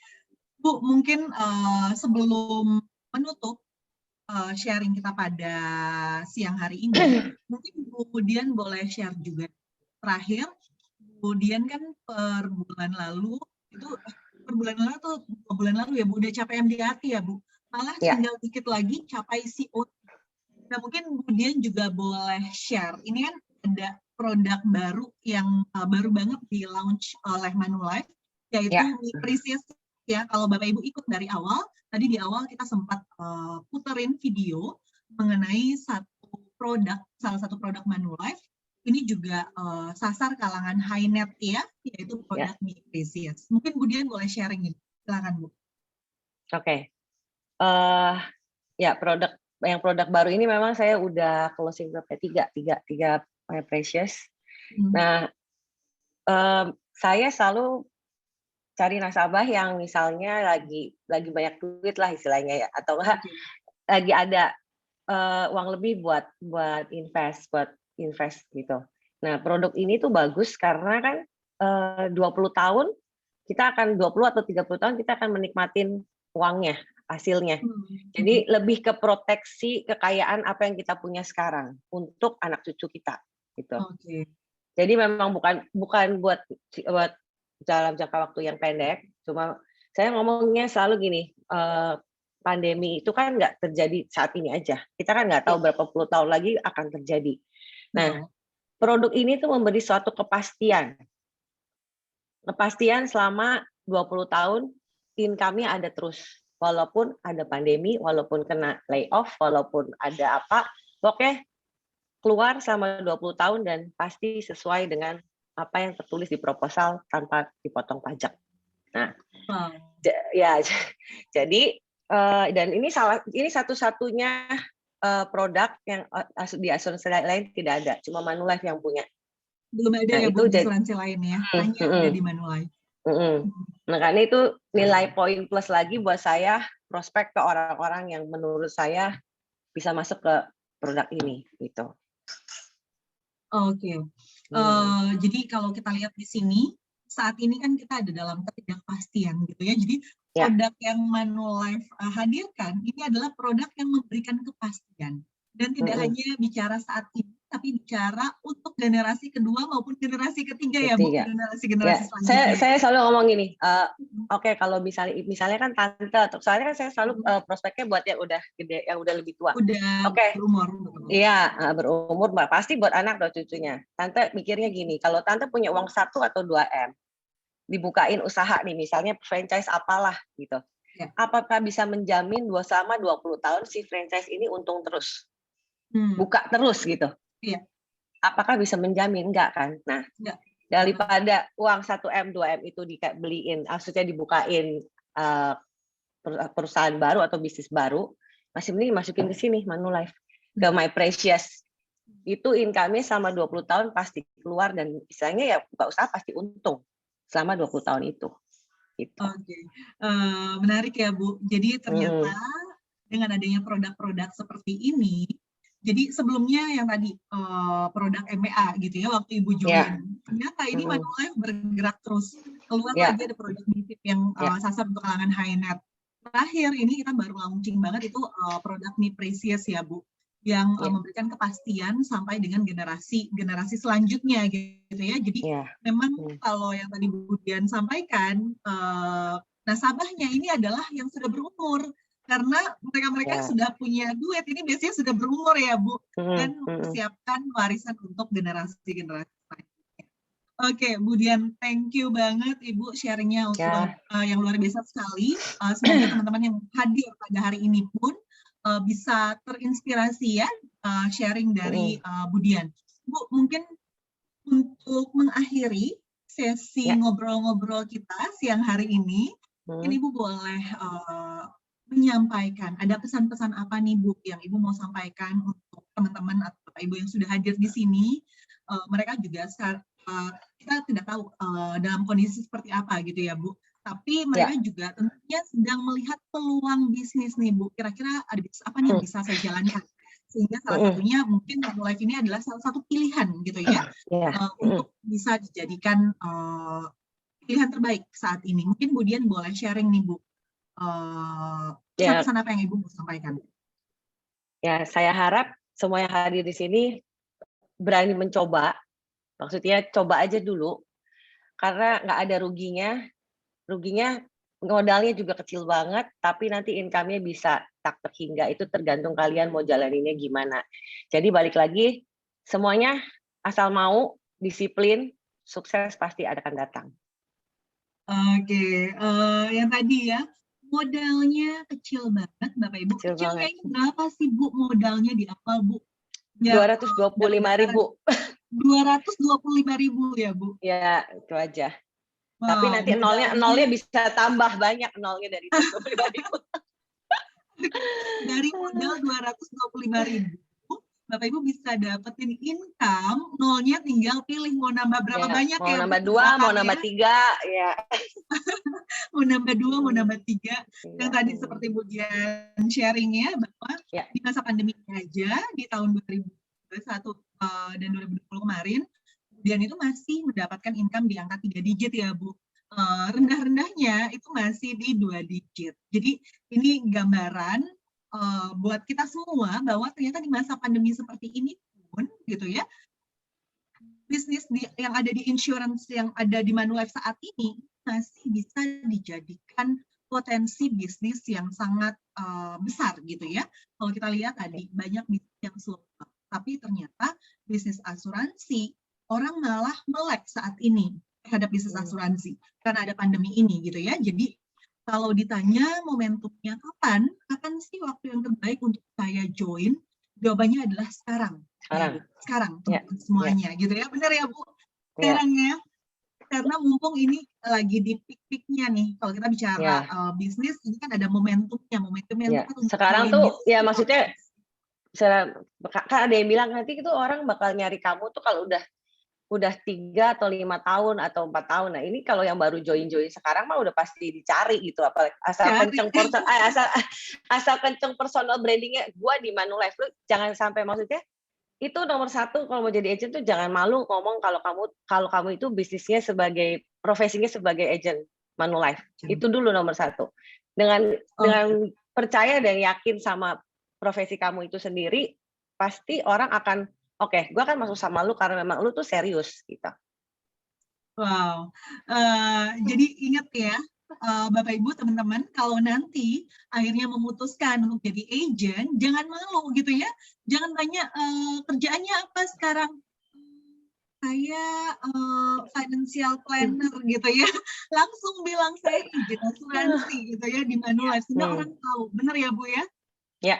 Bu, mungkin sebelum menutup sharing kita pada siang hari ini, mungkin Bu Dian boleh share juga terakhir. Bu Dian kan per bulan lalu tuh 2 bulan lalu ya Bu, udah capai MDRT ya Bu, malah tinggal dikit lagi capai CO. Nah mungkin Bu Dian juga boleh share, ini kan ada produk baru yang baru banget di launch oleh Manulife, yaitu Precious ya. Kalau Bapak Ibu ikut dari awal, tadi di awal kita sempat puterin video mengenai salah satu produk Manulife. Ini juga sasar kalangan high net ya, yaitu produk Precious. Mungkin Bu Dian boleh sharing ini, silakan Bu. Oke. Ya produk baru ini memang saya udah closing berapa? Tiga Precious. Nah, saya selalu cari nasabah yang misalnya lagi banyak duit lah istilahnya ya, atau enggak lagi ada uang lebih buat invest gitu. Nah, produk ini tuh bagus karena kan 20 tahun kita akan 20 atau 30 tahun kita akan menikmatin uangnya, hasilnya. Jadi lebih ke proteksi kekayaan apa yang kita punya sekarang untuk anak cucu kita gitu. Jadi memang bukan buat dalam jangka waktu yang pendek, cuma saya ngomongnya selalu gini, pandemi itu kan nggak terjadi saat ini aja, kita kan nggak tahu berapa puluh tahun lagi akan terjadi. Nah, produk ini tuh memberi suatu kepastian selama 20 tahun, income-nya ada terus, walaupun ada pandemi, walaupun kena layoff, walaupun ada apa, pokoknya keluar selama 20 tahun dan pasti sesuai dengan apa yang tertulis di proposal tanpa dipotong pajak. Nah, ya jadi dan ini satu-satunya produk yang di asuransi lain tidak ada, cuma Manulife yang punya. Belum ada ya Bu asuransi lain ya, hanya ada di Manulife. Nah, karena itu nilai poin plus lagi buat saya prospek ke orang-orang yang menurut saya bisa masuk ke produk ini gitu. Oke. Jadi kalau kita lihat di sini, saat ini kan kita ada dalam ketidakpastian gitu ya. Jadi produk yang Manulife hadirkan ini adalah produk yang memberikan kepastian. Dan tidak hanya bicara saat ini, tapi bicara untuk generasi kedua maupun generasi ketiga ya Bu, generasi selanjutnya. Saya selalu ngomong gini, oke, kalau misalnya kan tante, soalnya kan saya selalu prospeknya buat yang udah gede, yang udah lebih tua. Udah berumur. Iya, berumur, pasti buat anak atau cucunya. Tante mikirnya gini, kalau tante punya uang 1 atau 2 M, dibukain usaha nih, misalnya franchise apalah gitu. Ya. Apakah bisa menjamin selama 20 tahun si franchise ini untung terus? Hmm. Buka terus gitu? Iya. Apakah bisa menjamin? Enggak kan? Nah, Enggak. daripada uang 1M, 2M itu dibeliin, maksudnya dibukain perusahaan baru atau bisnis baru, masih mending masukin ke sini, Manulife, ke My Precious. Itu income-nya selama 20 tahun pasti keluar dan misalnya ya buka usaha pasti untung selama 20 tahun itu. Gitu. Oke, menarik ya Bu. Jadi ternyata dengan adanya produk-produk seperti ini, jadi sebelumnya yang tadi produk MBA gitu ya waktu Ibu join, ternyata ini Manulife bergerak terus. Keluar lagi ada produk BTIP yang sasar untuk kalangan high net. Terakhir ini kita baru launching banget itu produk My Precious ya Bu, yang memberikan kepastian sampai dengan generasi selanjutnya gitu ya. Jadi memang kalau yang tadi Bu Dian sampaikan, nasabahnya ini adalah yang sudah berumur, karena mereka sudah punya duit, ini biasanya sudah berumur ya Bu, dan mempersiapkan warisan untuk generasi-generasi selanjutnya. Oke, Bu Dian, thank you banget Ibu sharingnya untuk yang luar biasa sekali. Semoga teman-teman yang hadir pada hari ini pun bisa terinspirasi ya sharing dari Bu Dian. Bu, mungkin untuk mengakhiri sesi ngobrol-ngobrol kita siang hari ini, mungkin Ibu boleh menyampaikan, ada pesan-pesan apa nih Bu yang Ibu mau sampaikan untuk teman-teman atau Bapak Ibu yang sudah hadir di sini. Mereka juga kita tidak tahu dalam kondisi seperti apa gitu ya Bu. Tapi mereka juga tentunya sedang melihat peluang bisnis nih Bu. Kira-kira ada bisnis apa nih yang bisa saya jalankan? Sehingga salah satunya mungkin Manulife ini adalah salah satu pilihan gitu ya, untuk bisa dijadikan pilihan terbaik saat ini. Mungkin Bu Dian boleh sharing nih Bu, pesan-pesan apa yang Ibu mau sampaikan? Ya, saya harap semua yang hadir di sini berani mencoba. Maksudnya coba aja dulu, karena nggak ada ruginya modalnya juga kecil banget, tapi nanti income-nya bisa tak terhingga. Itu tergantung kalian mau jalaninnya gimana. Jadi balik lagi, semuanya asal mau, disiplin, sukses pasti akan datang. Oke, yang tadi ya, modalnya kecil banget Bapak Ibu. Kecilnya ini berapa sih Bu modalnya di awal Bu? Ya, 225.000. 225.000 ya Bu? Ya, itu aja. Wow, tapi nanti nolnya bisa tambah banyak nolnya dari 225.000. Dari modal 225.000, Bapak Ibu bisa dapetin income, nolnya tinggal pilih mau nambah berapa banyak mau nambah 2, mau nambah 3, ya. Mau nambah 2, mau nambah 3. Yang tadi seperti Bu Dian sharing-nya bahwa di masa pandemi aja di tahun 2021 dan 2020 kemarin, Dian itu masih mendapatkan income di angka 3 digit ya Bu. Rendah-rendahnya itu masih di 2 digit. Jadi ini gambaran buat kita semua bahwa ternyata di masa pandemi seperti ini pun gitu ya, bisnis yang ada di insurance yang ada di Manulife saat ini masih bisa dijadikan potensi bisnis yang sangat besar gitu ya. Kalau kita lihat tadi banyak bisnis yang slow, tapi ternyata bisnis asuransi orang malah melek saat ini terhadap bisnis asuransi karena ada pandemi ini gitu ya. Jadi kalau ditanya momentumnya kapan sih waktu yang terbaik untuk saya join? Jawabannya adalah sekarang. Sekarang semuanya gitu ya. Benar ya Bu? Sekarang ya. Karena mumpung ini lagi di peak-peaknya nih. Kalau kita bicara bisnis, ini kan ada momentumnya. Momentumnya sekarang tuh ya maksudnya kan ada yang bilang nanti itu orang bakal nyari kamu tuh kalau udah 3 atau 5 tahun atau 4 tahun. Nah ini kalau yang baru join sekarang mah udah pasti dicari gitu. Apalagi asal kenceng personal brandingnya. Gua di Manulife, lu jangan sampai maksudnya itu nomor 1 kalau mau jadi agent tuh jangan malu ngomong kalau kamu itu bisnisnya sebagai profesinya sebagai agent Manulife. Itu dulu nomor 1. Dengan percaya dan yakin sama profesi kamu itu sendiri, pasti orang akan oke, gue akan masuk sama lu karena memang lu tuh serius gitu. Wow, jadi ingat ya Bapak Ibu teman-teman, kalau nanti akhirnya memutuskan untuk jadi agent, jangan malu gitu ya, jangan tanya kerjaannya apa sekarang. saya financial planner gitu ya, langsung bilang saya izin asuransi gitu ya di Manulife, sehingga orang tahu. Benar ya Bu ya? Ya.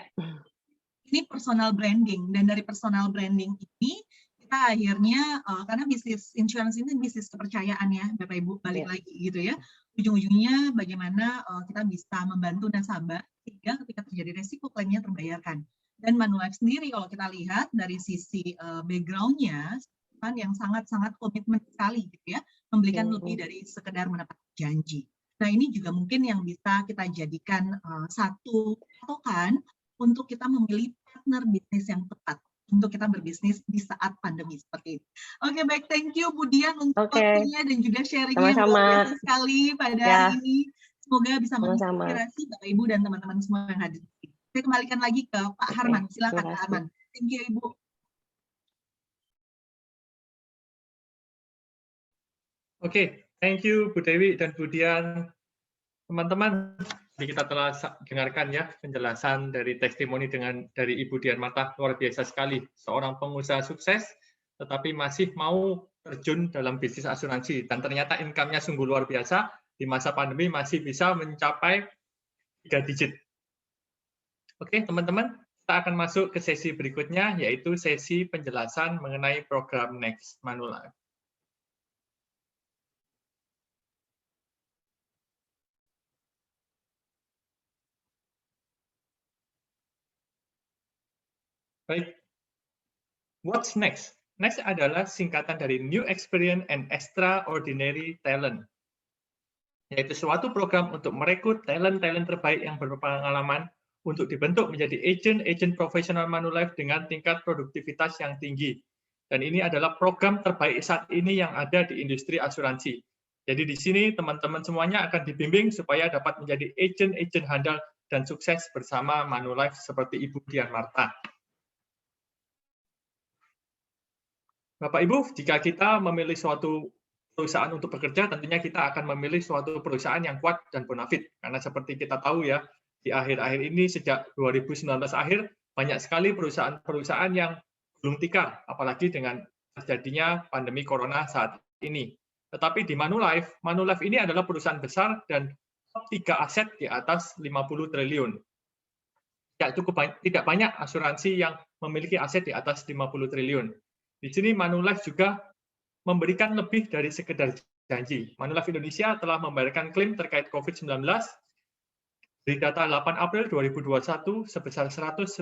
Ini personal branding, dan dari personal branding ini kita akhirnya karena bisnis insurance ini bisnis kepercayaan ya Bapak Ibu, balik lagi gitu ya, ujung-ujungnya bagaimana kita bisa membantu nasabah sehingga ketika terjadi resiko klaimnya terbayarkan. Dan Manulife sendiri kalau kita lihat dari sisi background-nya kan yang sangat-sangat komitmen sekali gitu ya, memberikan lebih dari sekedar mendapat janji. Nah ini juga mungkin yang bisa kita jadikan satu patokan untuk kita memilih partner bisnis yang tepat untuk kita berbisnis di saat pandemi seperti ini. Oke, baik, thank you Bu Dian untuk waktunya dan juga sharingnya yang luar biasa sekali pada hari ini. Semoga bisa menginspirasi Bapak Ibu dan teman-teman semua yang hadir. Saya kembalikan lagi ke Pak Harman. Silakan Pak Harman. Thank you Ibu. Oke, thank you Bu Dewi dan Bu Dian. Teman-teman, kita telah dengarkan ya penjelasan dari testimoni dari Ibu Dian Marta, luar biasa sekali. Seorang pengusaha sukses, tetapi masih mau terjun dalam bisnis asuransi. Dan ternyata income-nya sungguh luar biasa, di masa pandemi masih bisa mencapai 3 digit. Oke, teman-teman, kita akan masuk ke sesi berikutnya, yaitu sesi penjelasan mengenai program Next Manulife. Baik, what's next? Next adalah singkatan dari New Experience and Extraordinary Talent, yaitu suatu program untuk merekrut talent-talent terbaik yang berpengalaman untuk dibentuk menjadi agent profesional Manulife dengan tingkat produktivitas yang tinggi. Dan ini adalah program terbaik saat ini yang ada di industri asuransi. Jadi di sini teman-teman semuanya akan dibimbing supaya dapat menjadi agent handal dan sukses bersama Manulife seperti Ibu Dian Marta. Bapak Ibu, jika kita memilih suatu perusahaan untuk bekerja, tentunya kita akan memilih suatu perusahaan yang kuat dan bonafit. Karena seperti kita tahu ya, di akhir-akhir ini sejak 2019 akhir, banyak sekali perusahaan-perusahaan yang gulung tikar, apalagi dengan terjadinya pandemi corona saat ini. Tetapi di Manulife ini adalah perusahaan besar dan top 3 aset di atas 50 triliun. Tidak banyak asuransi yang memiliki aset di atas 50 triliun. Di sini Manulife juga memberikan lebih dari sekedar janji. Manulife Indonesia telah membayarkan klaim terkait COVID-19 dari data 8 April 2021 sebesar 193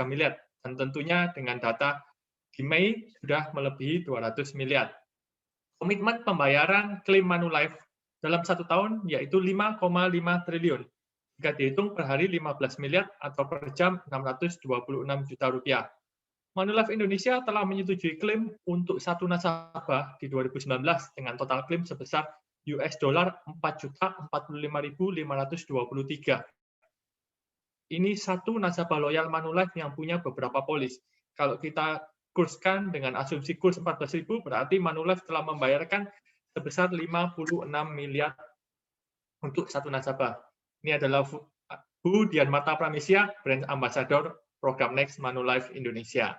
miliar, dan tentunya dengan data di Mei sudah melebihi 200 miliar. Komitmen pembayaran klaim Manulife dalam 1 tahun yaitu 5,5 triliun. Jika dihitung per hari 15 miliar atau per jam 626 juta rupiah. Manulife Indonesia telah menyetujui klaim untuk satu nasabah di 2019 dengan total klaim sebesar $4.45.523. Ini satu nasabah loyal Manulife yang punya beberapa polis. Kalau kita kurskan dengan asumsi kurs 14.000, berarti Manulife telah membayarkan sebesar 56 miliar untuk satu nasabah. Ini adalah Bu Dian Marta Pramesia, Brand Ambassador Program Next Manulife Indonesia.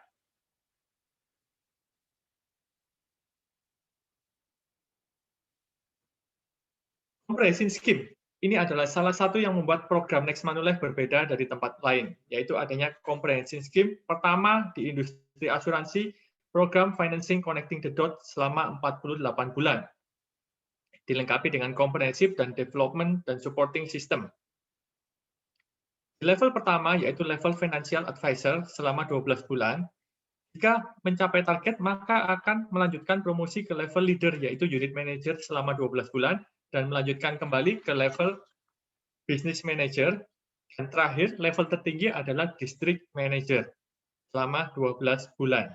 Comprehensive Scheme. Ini adalah salah satu yang membuat program Next Manulife berbeda dari tempat lain, yaitu adanya Comprehensive Scheme pertama di industri asuransi, program Financing Connecting the Dots selama 48 bulan. Dilengkapi dengan Comprehensive dan Development dan Supporting System. Di level pertama, yaitu level Financial Advisor selama 12 bulan, jika mencapai target, maka akan melanjutkan promosi ke level Leader, yaitu Unit Manager selama 12 bulan, dan melanjutkan kembali ke level Business Manager, dan terakhir, level tertinggi adalah District Manager selama 12 bulan.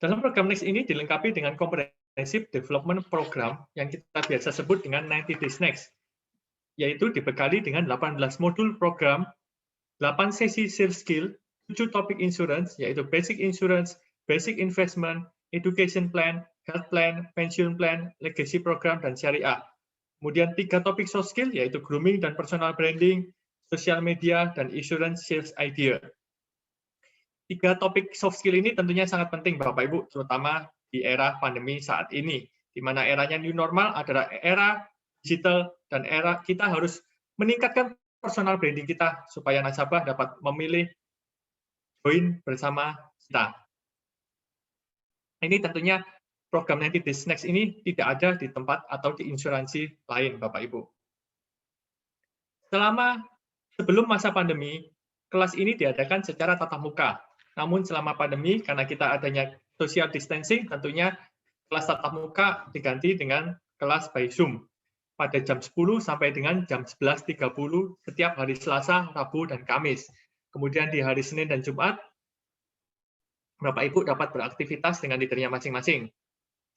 Dalam program Next ini dilengkapi dengan Comprehensive Development Program yang kita biasa sebut dengan 90 Days Next, yaitu dibekali dengan 18 modul program, 8 sesi sales skill, 7 topik insurance, yaitu Basic Insurance, Basic Investment, Education Plan, Health Plan, Pension Plan, Legacy Program, dan Syariah. Kemudian 3 topik soft skill, yaitu Grooming dan Personal Branding, Social Media, dan Insurance Sales Idea. Tiga topik soft skill ini tentunya sangat penting Bapak Ibu, terutama di era pandemi saat ini, di mana eranya new normal adalah era digital dan era kita harus meningkatkan personal branding kita supaya nasabah dapat memilih join bersama kita. Ini tentunya program 90 Days Next ini tidak ada di tempat atau di insuransi lain Bapak Ibu. Sebelum masa pandemi, kelas ini diadakan secara tatap muka. Namun selama pandemi, karena kita adanya social distancing, tentunya kelas tatap muka diganti dengan kelas by Zoom pada jam 10 sampai dengan jam 11.30 setiap hari Selasa, Rabu, dan Kamis. Kemudian di hari Senin dan Jumat, Bapak Ibu dapat beraktivitas dengan leadernya masing-masing.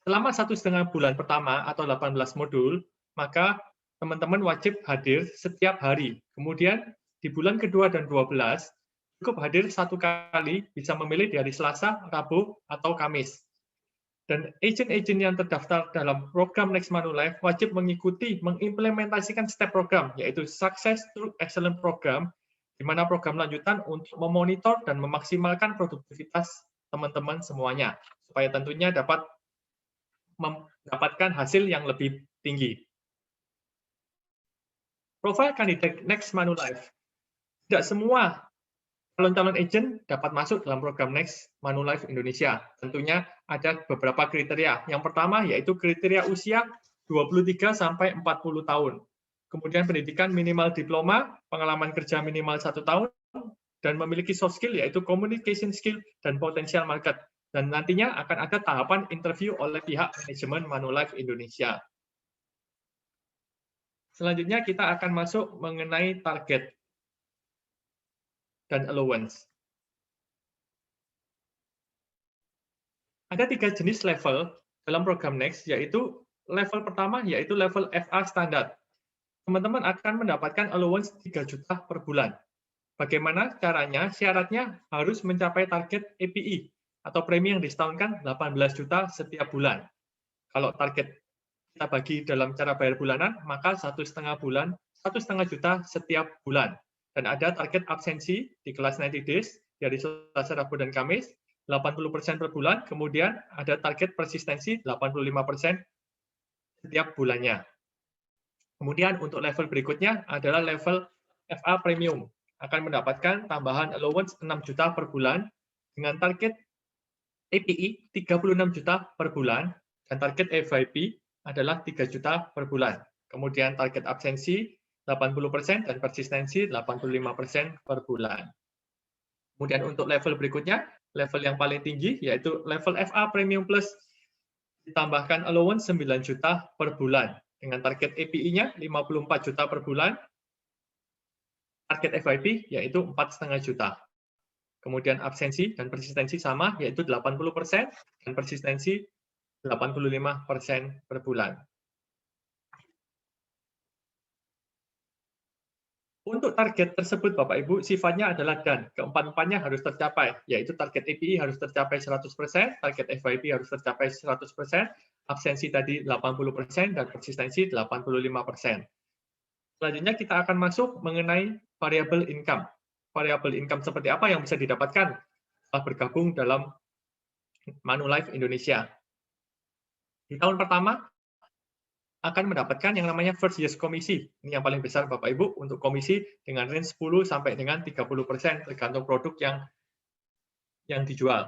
Selama 1,5 bulan pertama atau 18 modul, maka teman-teman wajib hadir setiap hari. Kemudian di bulan kedua dan 12, cukup hadir satu kali, bisa memilih di hari Selasa, Rabu, atau Kamis. Dan agent-agent yang terdaftar dalam program Next Manulife wajib mengikuti, mengimplementasikan step program, yaitu Success Through Excellence Program, di mana program lanjutan untuk memonitor dan memaksimalkan produktivitas teman-teman semuanya, supaya tentunya dapat mendapatkan hasil yang lebih tinggi. Profil kandidat Next Manulife. Tidak semua calon-calon agent dapat masuk dalam program Next Manulife Indonesia. Tentunya ada beberapa kriteria. Yang pertama yaitu kriteria usia 23 sampai 40 tahun. Kemudian pendidikan minimal diploma, pengalaman kerja minimal 1 tahun, dan memiliki soft skill yaitu communication skill dan potential market. Dan nantinya akan ada tahapan interview oleh pihak manajemen Manulife Indonesia. Selanjutnya kita akan masuk mengenai target dan allowance. Ada 3 jenis level dalam program Next, yaitu level pertama yaitu level FA standar. Teman-teman akan mendapatkan allowance 3 juta per bulan. Bagaimana caranya? Syaratnya harus mencapai target API atau premi yang disetahunkan 18 juta setiap bulan. Kalau target kita bagi dalam cara bayar bulanan, maka 1,5 juta setiap bulan. Dan ada target absensi di kelas 90 days dari Selasa, Rabu, dan Kamis 80% per bulan. Kemudian ada target persistensi 85% setiap bulannya. Kemudian untuk level berikutnya adalah level FA Premium. Akan mendapatkan tambahan allowance 6 juta per bulan dengan target API 36 juta per bulan dan target FYP adalah 3 juta per bulan. Kemudian target absensi 80% dan persistensi 85% per bulan. Kemudian untuk level berikutnya, level yang paling tinggi yaitu level FA Premium Plus ditambahkan allowance 9 juta per bulan dengan target API-nya 54 juta per bulan. Target FYP yaitu 4,5 juta. Kemudian absensi dan persistensi sama yaitu 80% dan persistensi 85% per bulan. Untuk target tersebut, Bapak Ibu, sifatnya adalah dan. Keempat-empatnya harus tercapai, yaitu target API harus tercapai 100%, target FYP harus tercapai 100%, absensi tadi 80%, dan persistensi 85%. Selanjutnya kita akan masuk mengenai variable income. Variable income seperti apa yang bisa didapatkan setelah bergabung dalam Manulife Indonesia. Di tahun pertama, akan mendapatkan yang namanya first years komisi. Ini yang paling besar Bapak Ibu untuk komisi dengan range 10 sampai dengan 30% tergantung produk yang dijual.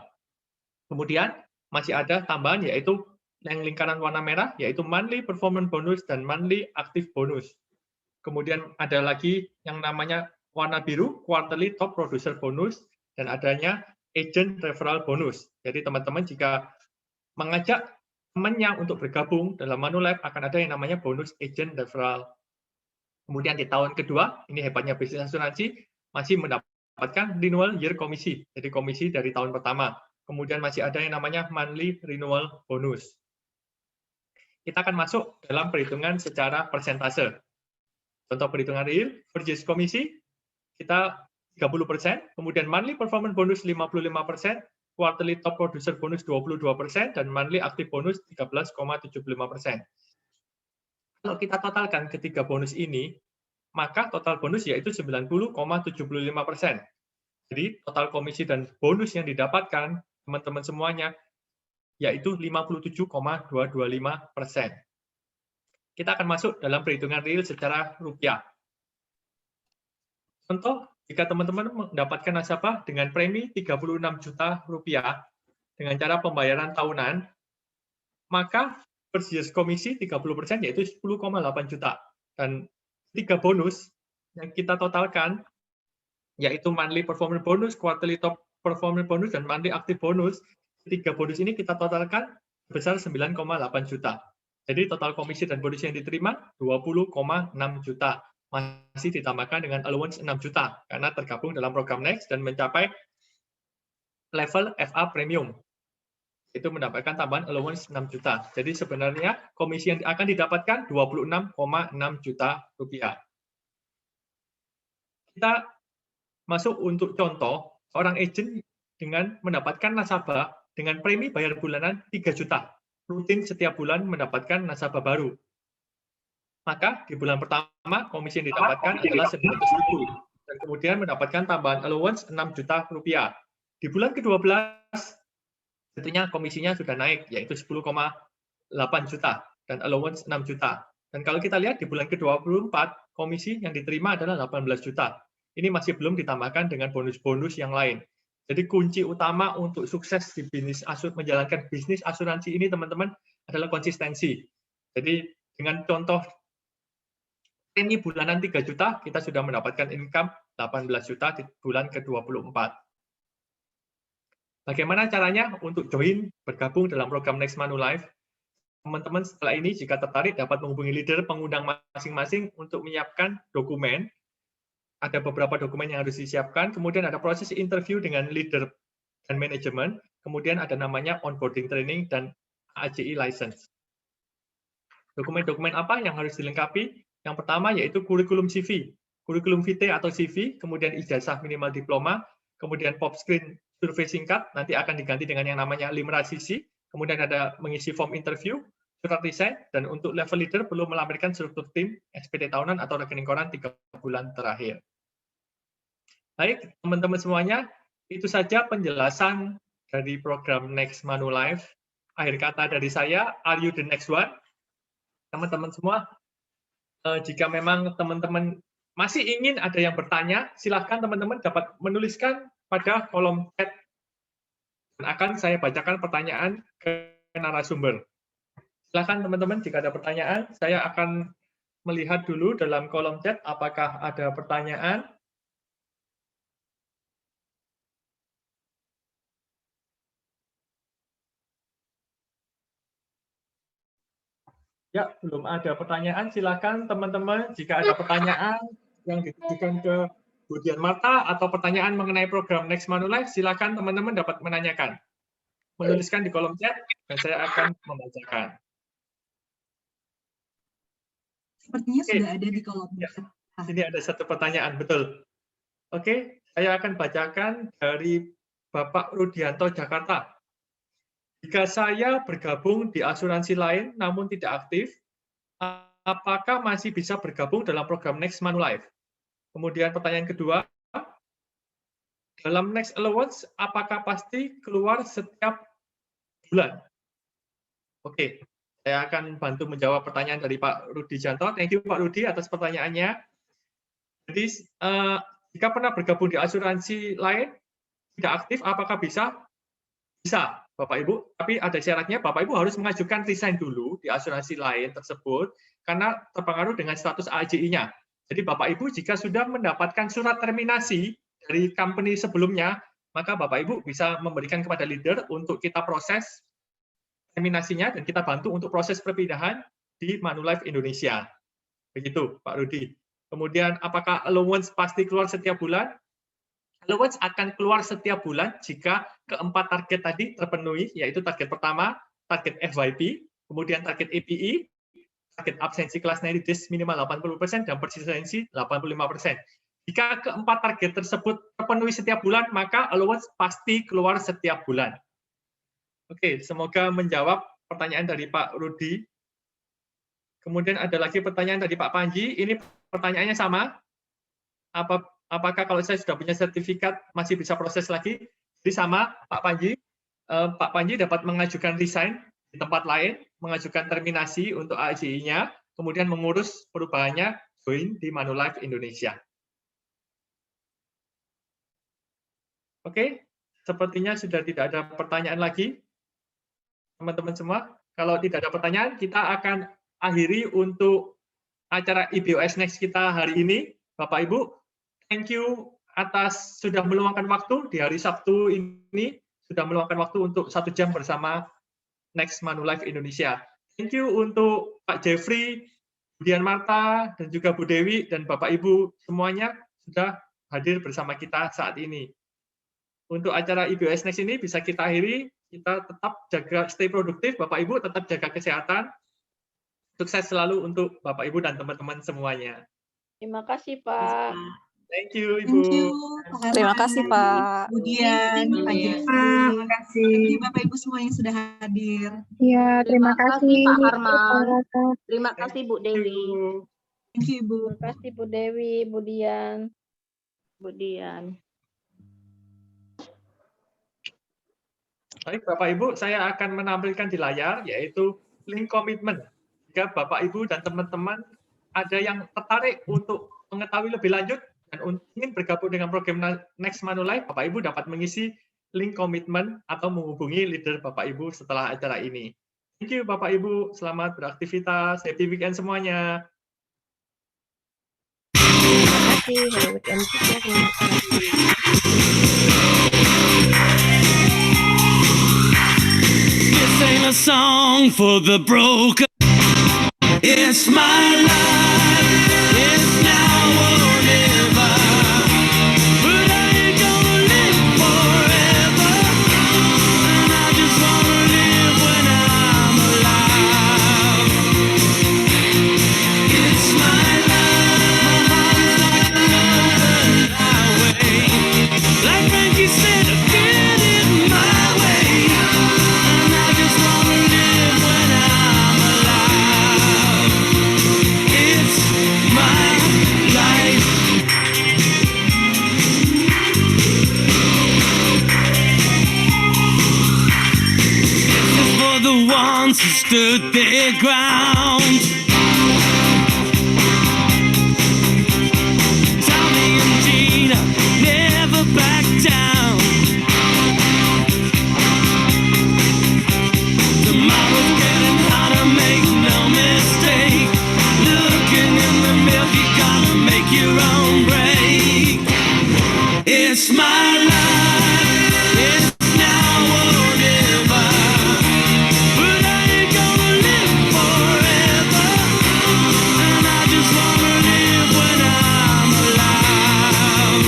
Kemudian masih ada tambahan yaitu yang lingkaran warna merah yaitu monthly performance bonus dan monthly active bonus. Kemudian ada lagi yang namanya warna biru quarterly top producer bonus dan adanya agent referral bonus. Jadi teman-teman jika mengajak temannya untuk bergabung dalam Manulife akan ada yang namanya bonus agent referral. Kemudian di tahun kedua, ini hebatnya bisnis asuransi, masih mendapatkan renewal year komisi, jadi komisi dari tahun pertama. Kemudian masih ada yang namanya monthly renewal bonus. Kita akan masuk dalam perhitungan secara persentase. Contoh perhitungan real, first year komisi, kita 30%, kemudian monthly performance bonus 55%, quarterly top producer bonus 22%, dan monthly active bonus 13,75%. Kalau kita totalkan ketiga bonus ini, maka total bonus yaitu 90,75%. Jadi total komisi dan bonus yang didapatkan teman-teman semuanya yaitu 57,225%. Kita akan masuk dalam perhitungan real secara rupiah. Contoh, jika teman-teman mendapatkan nasabah dengan premi 36 juta rupiah dengan cara pembayaran tahunan, maka first year komisi 30% yaitu 10,8 juta. Dan 3 bonus yang kita totalkan yaitu monthly performance bonus, quarterly top performance bonus, dan monthly active bonus. 3 bonus ini kita totalkan sebesar 9,8 juta. Jadi total komisi dan bonus yang diterima 20,6 juta. Masih ditambahkan dengan allowance 6 juta karena tergabung dalam program Next dan mencapai level FA Premium. Itu mendapatkan tambahan allowance 6 juta. Jadi sebenarnya komisi yang akan didapatkan 26,6 juta rupiah. Kita masuk untuk contoh orang agent dengan mendapatkan nasabah dengan premi bayar bulanan 3 juta. Rutin setiap bulan mendapatkan nasabah baru. Maka di bulan pertama komisi yang didapatkan adalah 900.000 dan kemudian mendapatkan tambahan allowance 6 juta rupiah. Di bulan ke-12 tentunya komisinya sudah naik yaitu 10,8 juta dan allowance 6 juta. Dan kalau kita lihat di bulan ke-24 komisi yang diterima adalah 18 juta. Ini masih belum ditambahkan dengan bonus-bonus yang lain. Jadi kunci utama untuk sukses di menjalankan bisnis asuransi ini teman-teman adalah konsistensi. Jadi dengan contoh premi bulanan 3 juta, kita sudah mendapatkan income 18 juta di bulan ke-24. Bagaimana caranya untuk join bergabung dalam program Next Manulife? Teman-teman setelah ini jika tertarik dapat menghubungi leader pengundang masing-masing untuk menyiapkan dokumen. Ada beberapa dokumen yang harus disiapkan, kemudian ada proses interview dengan leader dan manajemen, kemudian ada namanya onboarding training dan AJI license. Dokumen-dokumen apa yang harus dilengkapi? Yang pertama yaitu kurikulum CV, kurikulum vitae atau CV, kemudian ijazah minimal diploma, kemudian pop screen survei singkat, nanti akan diganti dengan yang namanya LIMRA CC, kemudian ada mengisi form interview, surat resign, dan untuk level leader perlu melampirkan struktur tim, SPT tahunan atau rekening koran 3 bulan terakhir. Baik, teman-teman semuanya, itu saja penjelasan dari program Next Manulife. Akhir kata dari saya, are you the next one? Teman-teman semua, jika memang teman-teman masih ingin ada yang bertanya, silahkan teman-teman dapat menuliskan pada kolom chat. Dan akan saya bacakan pertanyaan ke narasumber. Silahkan teman-teman, jika ada pertanyaan, saya akan melihat dulu dalam kolom chat apakah ada pertanyaan. Ya, belum ada pertanyaan. Silakan teman-teman, jika ada pertanyaan yang ditujukan ke Bu Dian Marta atau pertanyaan mengenai program Next Manulife, silakan teman-teman dapat menanyakan. Menuliskan di kolom chat, dan saya akan membacakan. Sepertinya sudah ada di kolom chat. Ini ada satu pertanyaan, betul. Oke, saya akan bacakan dari Bapak Rudianto, Jakarta. Jika saya bergabung di asuransi lain namun tidak aktif, apakah masih bisa bergabung dalam program Next Manulife? Kemudian pertanyaan kedua, dalam Next Allowance, apakah pasti keluar setiap bulan? Oke, saya akan bantu menjawab pertanyaan dari Pak Rudi Janto. Thank you Pak Rudi atas pertanyaannya. Jadi, jika pernah bergabung di asuransi lain, tidak aktif, apakah bisa? Bisa, Bapak Ibu, tapi ada syaratnya Bapak Ibu harus mengajukan resign dulu di asuransi lain tersebut karena terpengaruh dengan status AJI-nya. Jadi Bapak Ibu jika sudah mendapatkan surat terminasi dari company sebelumnya, maka Bapak Ibu bisa memberikan kepada leader untuk kita proses terminasinya dan kita bantu untuk proses perpindahan di Manulife Indonesia. Begitu Pak Rudi. Kemudian apakah allowance pasti keluar setiap bulan? Allowance akan keluar setiap bulan jika keempat target tadi terpenuhi, yaitu target pertama, target FYP, kemudian target APE, target absensi kelas 90 days minimal 80%, dan persistensi 85%. Jika keempat target tersebut terpenuhi setiap bulan, maka allowance pasti keluar setiap bulan. Oke, semoga menjawab pertanyaan dari Pak Rudi. Kemudian ada lagi pertanyaan dari Pak Panji, ini pertanyaannya sama. apakah kalau saya sudah punya sertifikat masih bisa proses lagi? Jadi sama Pak Panji dapat mengajukan resign di tempat lain, mengajukan terminasi untuk AJI-nya, kemudian mengurus perubahannya join di Manulife Indonesia. Oke, sepertinya sudah tidak ada pertanyaan lagi, teman-teman semua. Kalau tidak ada pertanyaan, kita akan akhiri untuk acara IBOS Next kita hari ini. Bapak Ibu, thank you atas sudah meluangkan waktu di hari Sabtu ini, sudah meluangkan waktu untuk 1 jam bersama Next Manulife Indonesia. Thank you untuk Pak Jeffrey, Bu Dian Marta, dan juga Bu Dewi, dan Bapak Ibu semuanya sudah hadir bersama kita saat ini. Untuk acara IBOS Next ini bisa kita akhiri, kita tetap jaga, stay produktif, Bapak Ibu tetap jaga kesehatan. Sukses selalu untuk Bapak Ibu dan teman-teman semuanya. Terima kasih, Pak. Thank you, Ibu. Thank you. Terima kasih, Pak. Bu Dian, Pak Jeffrey, Terima kasih. thank you Bapak Ibu semua yang sudah hadir. Ya, terima kasih Pak Arman. Pak. Terima kasih, Bu Dewi. Thank you Ibu. Terima kasih, Bu Dewi, Bu Dian. Baik, Bapak Ibu, saya akan menampilkan di layar, yaitu link komitmen. Jika Bapak Ibu dan teman-teman ada yang tertarik untuk mengetahui lebih lanjut dan ingin bergabung dengan program Next Manulife, Bapak Ibu dapat mengisi link komitmen atau menghubungi leader Bapak Ibu setelah acara ini. Thank you Bapak Ibu, selamat beraktivitas, happy weekend semuanya. Terima kasih. Happy weekend juga. Terima kasih. This ain't a song for the broken. It's my life. It's now or never. But I ain't gonna live forever. And I just wanna live when I'm alive. It's my life. My heart is like an open highway. Like Frankie said, I did it my way. And I just wanna live when I'm alive. It's my life. This is for the ones who stood their ground. Tommy and Gina never back down. Tomorrow's getting hotter, make no mistake. Looking in the mirror, you gotta make your own break. It's my life, it's now or never. But I ain't gonna live forever. And I just wanna live when I'm alive.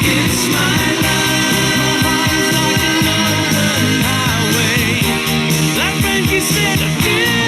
It's my life, my heart is like an open highway. Like Frankie said, I did